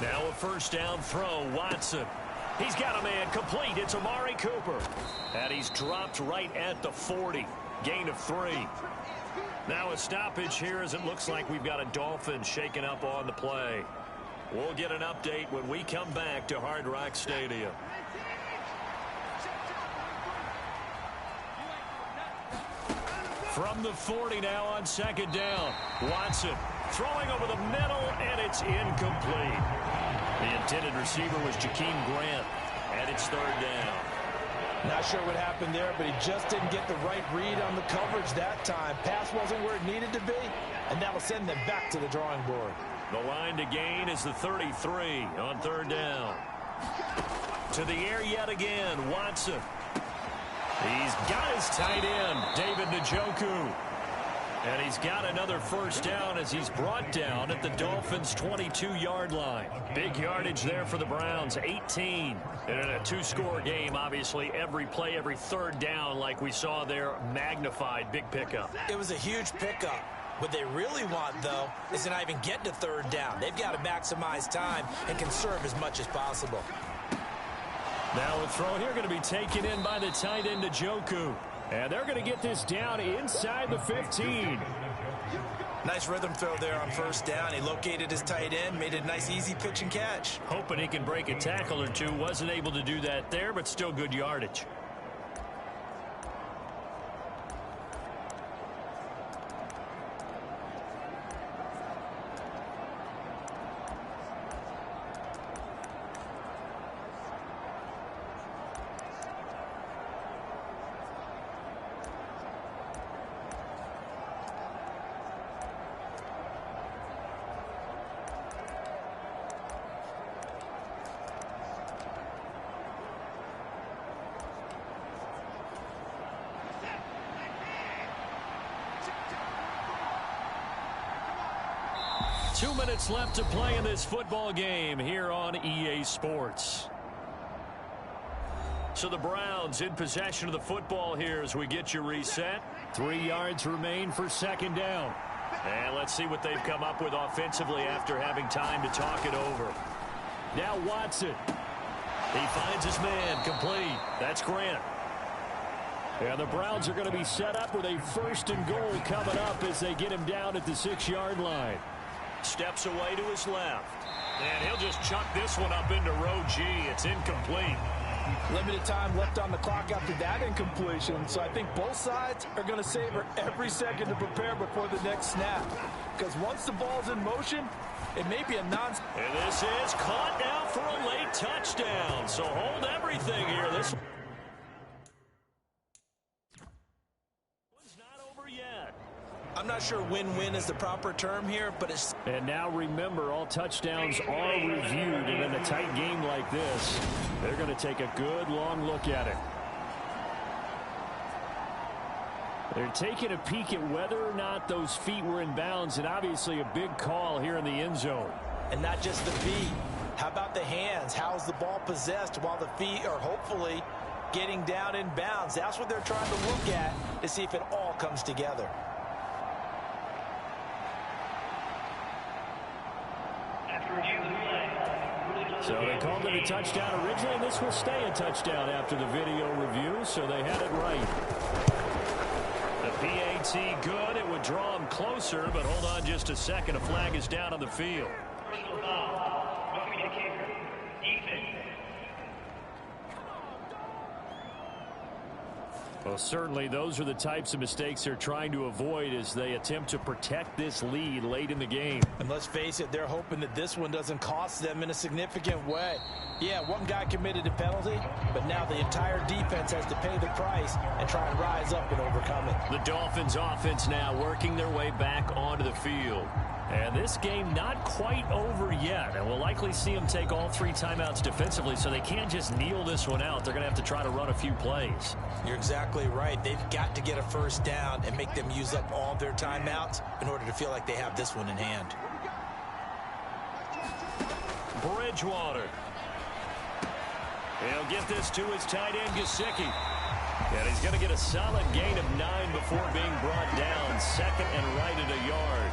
Now a 1st down throw, Watson. He's got a man, complete. It's Amari Cooper. And he's dropped right at the 40. Gain of 3. Now a stoppage here as it looks like we've got a Dolphin shaken up on the play. We'll get an update when we come back to Hard Rock Stadium. From the 40 now on 2nd down. Watson throwing over the middle, and it's incomplete. The intended receiver was Jakeem Grant, and it's 3rd down. Not sure what happened there, but he just didn't get the right read on the coverage that time. Pass wasn't where it needed to be, and that'll send them back to the drawing board. The line to gain is the 33 on 3rd down. To the air yet again, Watson. He's got his tight end, David Njoku. And he's got another 1st down as he's brought down at the Dolphins' 22-yard line. Big yardage there for the Browns, 18. And in a 2-score game, obviously, every play, every 3rd down, like we saw there, magnified, big pickup. It was a huge pickup. What they really want, though, is to not even get to 3rd down. They've got to maximize time and conserve as much as possible. Now a throw here going to be taken in by the tight end, Njoku. And they're going to get this down inside the 15. Nice rhythm throw there on 1st down. He located his tight end, made a nice easy pitch and catch. Hoping he can break a tackle or two. Wasn't able to do that there, but still good yardage. 2 minutes left to play in this football game here on EA Sports. So the Browns in possession of the football here as we get you reset. 3 yards remain for second down. And let's see what they've come up with offensively after having time to talk it over. Now Watson. He finds his man complete. That's Grant. And the Browns are going to be set up with a 1st and goal coming up as they get him down at the 6-yard line. Steps away to his left. And he'll just chuck this one up into row G. It's incomplete. Limited time left on the clock after that incompletion, so I think both sides are going to savor every second to prepare before the next snap. Because once the ball's in motion, it may be a non... And this is caught now for a late touchdown. So hold everything here. This one's not over yet. I'm not sure win-win is the proper term here, but it's... And now remember, all touchdowns are reviewed, and in a tight game like this, they're going to take a good long look at it. They're taking a peek at whether or not those feet were in bounds, and obviously a big call here in the end zone. And not just the feet. How about the hands? How's the ball possessed while the feet are hopefully getting down in bounds? That's what they're trying to look at to see if it all comes together. So they called it a touchdown originally, and this will stay a touchdown after the video review, so they had it right. The PAT good. It would draw him closer, but hold on just a second. A flag is down on the field. Well, certainly those are the types of mistakes they're trying to avoid as they attempt to protect this lead late in the game. And let's face it, they're hoping that this one doesn't cost them in a significant way. Yeah, one guy committed a penalty, but now the entire defense has to pay the price and try and rise up and overcome it. The Dolphins offense now working their way back onto the field. And this game not quite over yet. And we'll likely see them take all 3 timeouts defensively, so they can't just kneel this one out. They're going to have to try to run a few plays. You're exactly right. They've got to get a first down and make them use up all their timeouts in order to feel like they have this one in hand. Bridgewater. He'll get this to his tight end, Gesicki. And he's going to get a solid gain of 9 before being brought down. 2nd and right at a yard.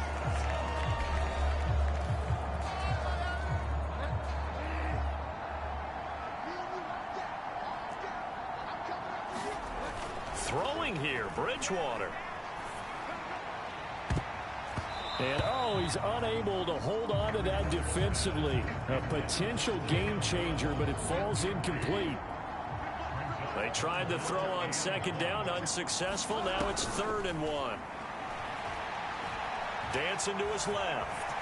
Throwing here, Bridgewater. And, he's unable to hold on to that defensively. A potential game changer, but it falls incomplete. They tried to throw on 2nd down, unsuccessful. Now it's 3rd and 1. Dancing to his left.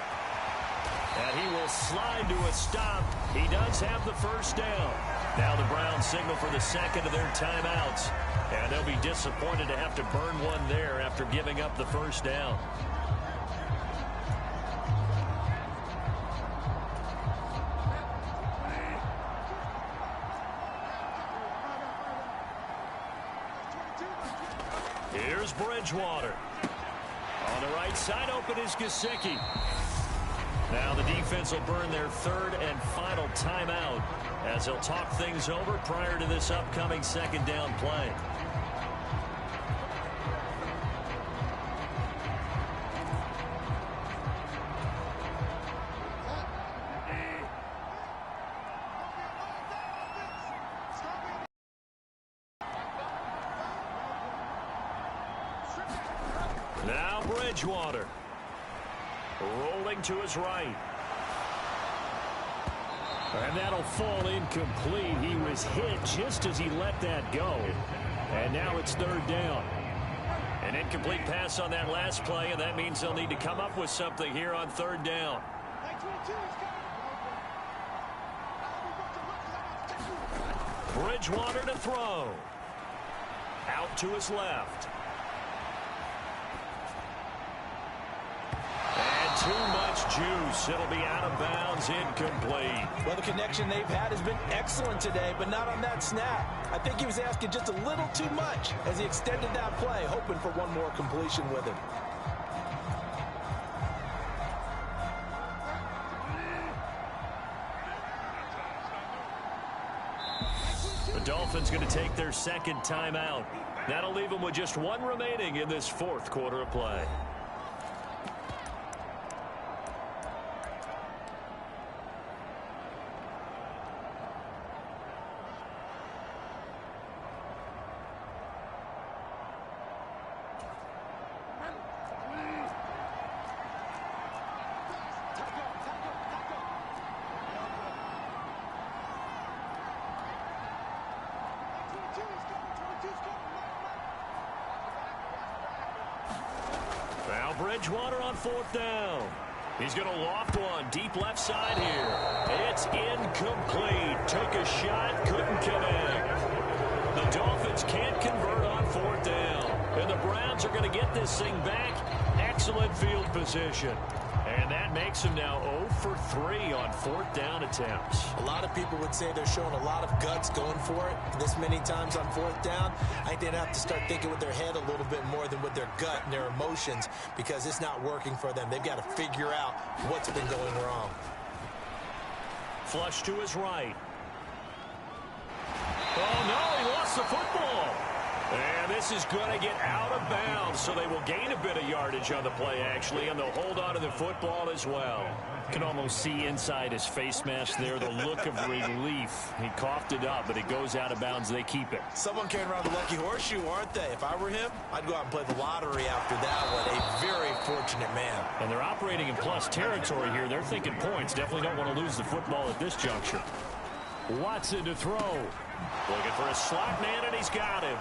And he will slide to a stop. He does have the first down. Now the Browns signal for the 2nd of their timeouts. And they'll be disappointed to have to burn one there after giving up the first down. Here's Bridgewater. On the right side, open is Gesicki. Now the defense will burn their 3rd and final timeout as they'll talk things over prior to this upcoming 2nd down play. Now Bridgewater. Rolling to his right. And that'll fall incomplete. He was hit just as he let that go. And now it's 3rd down. An incomplete pass on that last play, and that means they'll need to come up with something here on 3rd down. Bridgewater to throw. Out to his left. Too much juice. It'll be out of bounds, incomplete. Well, the connection they've had has been excellent today, but not on that snap. I think he was asking just a little too much as he extended that play, hoping for one more completion with it. Dolphins going to take their second timeout. That'll leave them with just one remaining in this fourth quarter of play. Now Bridgewater on fourth down. He's going to loft one deep left side here. It's incomplete. Took a shot, couldn't connect. The Dolphins can't convert on fourth down. And the Browns are going to get this thing back. Excellent field position. And that makes them now 0 for 3 on fourth down attempts. A lot of people would say they're showing a lot of guts going for it this many times on fourth down. I think they'd have to start thinking with their head a little bit more than with their gut and their emotions, because it's not working for them. They've got to figure out what's been going wrong. Flush to his right. Oh, no, he lost the football. And this is going to get out of bounds, so they will gain a bit of yardage on the play, actually, and they'll hold on to the football as well. You can almost see inside his face mask there the look of relief. He coughed it up, but it goes out of bounds. They keep it. Someone carrying around the lucky horseshoe, aren't they? If I were him, I'd go out and play the lottery after that one. A very fortunate man. And they're operating in plus territory here. They're thinking points. Definitely don't want to lose the football at this juncture. Watson to throw. Looking for a slot man, and he's got him.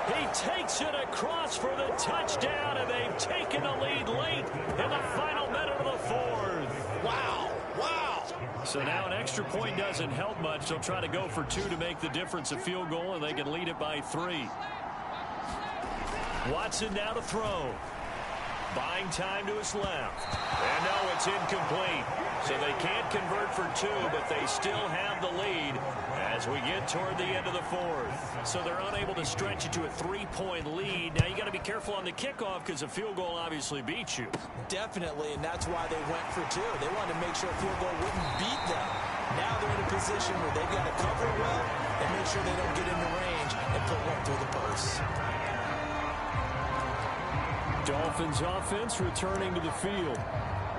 He takes it across for the touchdown, and they've taken the lead late in the final minute of the fourth. Wow. Wow. So now an extra point doesn't help much. They'll try to go for 2 to make the difference a field goal, and they can lead it by 3. Watson now to throw. Buying time to his left. And no, it's incomplete. So they can't convert for 2, but they still have the lead as we get toward the end of the fourth. So they're unable to stretch it to a 3-point lead. Now you got to be careful on the kickoff because a field goal obviously beats you. Definitely, and that's why they went for 2. They wanted to make sure a field goal wouldn't beat them. Now they're in a position where they've got to cover well and make sure they don't get into range and put one through the post. Dolphins offense returning to the field.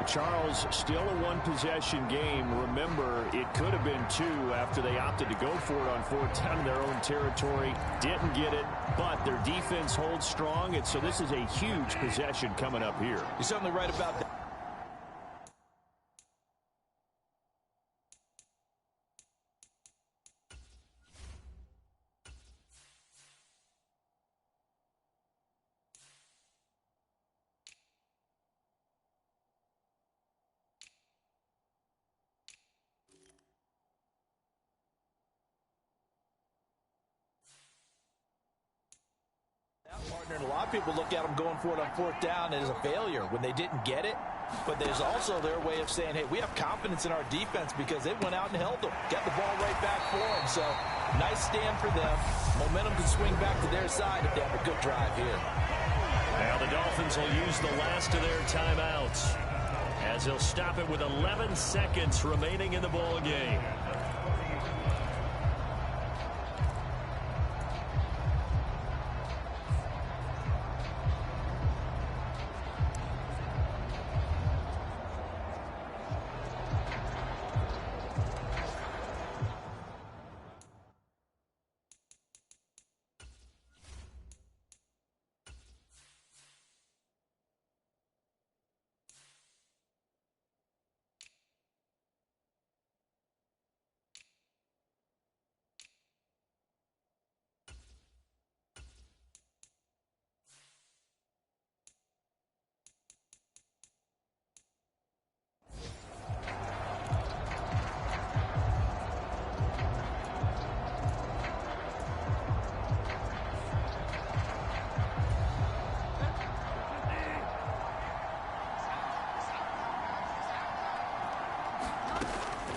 Charles, still a one-possession game. Remember, it could have been 2 after they opted to go for it on fourth down in their own territory. Didn't get it, but their defense holds strong, and so this is a huge possession coming up here. You're certainly right about that. Partner, and a lot of people look at them going for it on fourth down as a failure when they didn't get it. But there's also their way of saying, hey, we have confidence in our defense because they went out and held them. Got the ball right back for them. So nice stand for them. Momentum can swing back to their side if they have a good drive here. Now the Dolphins will use the last of their timeouts as they'll stop it with 11 seconds remaining in the ball game.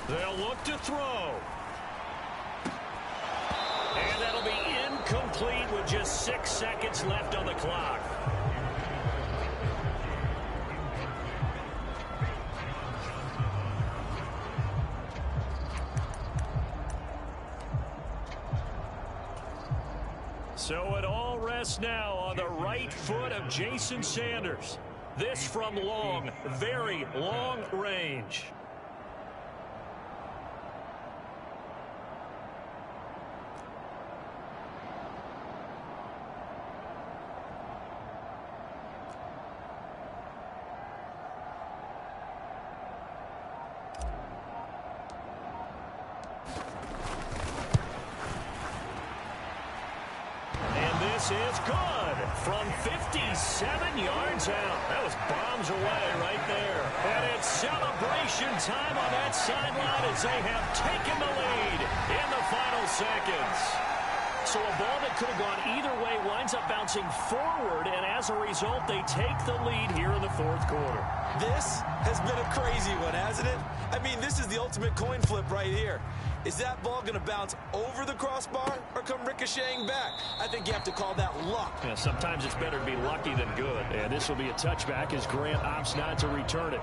They'll look to throw. And that'll be incomplete with just 6 seconds left on the clock. all rests now on the right foot of Jason Sanders. This from long, very long range. This is good from 57 yards out. That was bombs away right there. And it's celebration time on that sideline as they have taken the lead in the final seconds. So a ball that could have gone either way winds up bouncing forward, and as a result, they take the lead here in the fourth quarter. This has been a crazy one, hasn't it? I mean, this is the ultimate coin flip right here. Is that ball going to bounce over the crossbar or come ricocheting back? I think you have to call that luck. Yeah, sometimes it's better to be lucky than good. And this will be a touchback as Grant opts not to return it.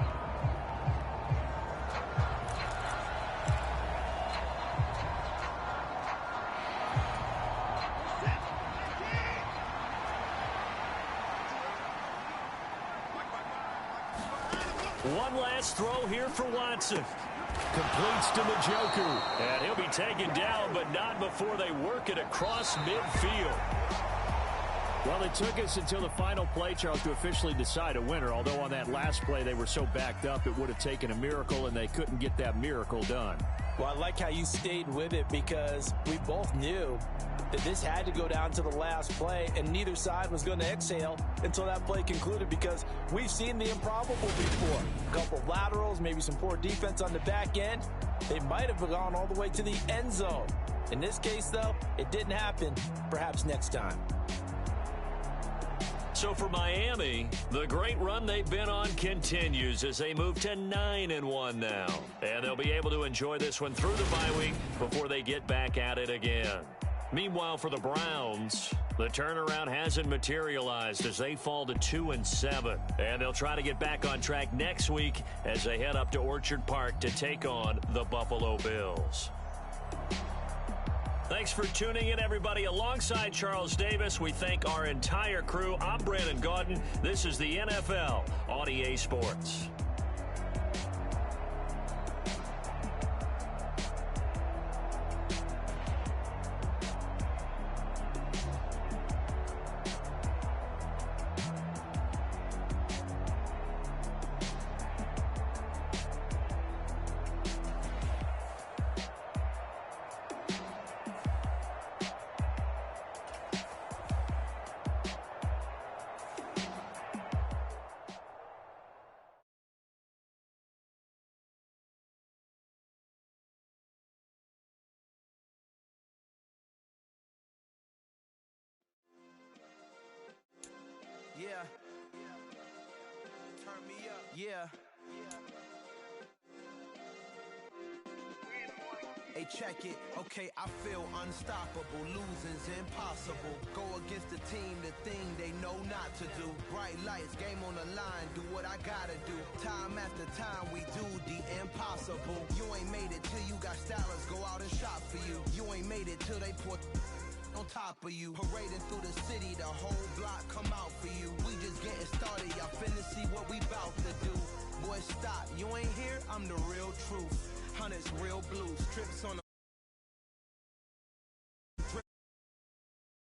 One last throw here for Watson. Completes to Njoku. And he'll be taken down, but not before they work it across midfield. Well, it took us until the final play, Charles, to officially decide a winner. Although on that last play they were so backed up it would have taken a miracle, and they couldn't get that miracle done. Well, I like how you stayed with it because we both knew that this had to go down to the last play, and neither side was going to exhale until that play concluded because we've seen the improbable before. A couple of laterals, maybe some poor defense on the back end. They might have gone all the way to the end zone. In this case, though, it didn't happen. Perhaps next time. So for Miami, the great run they've been on continues as they move to 9-1 now. And they'll be able to enjoy this one through the bye week before they get back at it again. Meanwhile, for the Browns, the turnaround hasn't materialized as they fall to 2-7. And they'll try to get back on track next week as they head up to Orchard Park to take on the Buffalo Bills. Thanks for tuning in, everybody. Alongside Charles Davis, we thank our entire crew. I'm Brandon Gaudin. This is the NFL on EA Sports. Yeah. Turn me up. Yeah. Hey, check it. Okay, I feel unstoppable. Losing's impossible. Go against the team, the thing they know not to do. Bright lights, game on the line. Do what I gotta do. Time after time, we do the impossible. You ain't made it till you got stylists go out and shop for you. You ain't made it till they put on top of you. Parading through the city, the whole block come out for you. We just getting started, y'all finna see what we bout to do. Boy, stop, you ain't here, I'm the real truth. Hunters, real blue, strips on the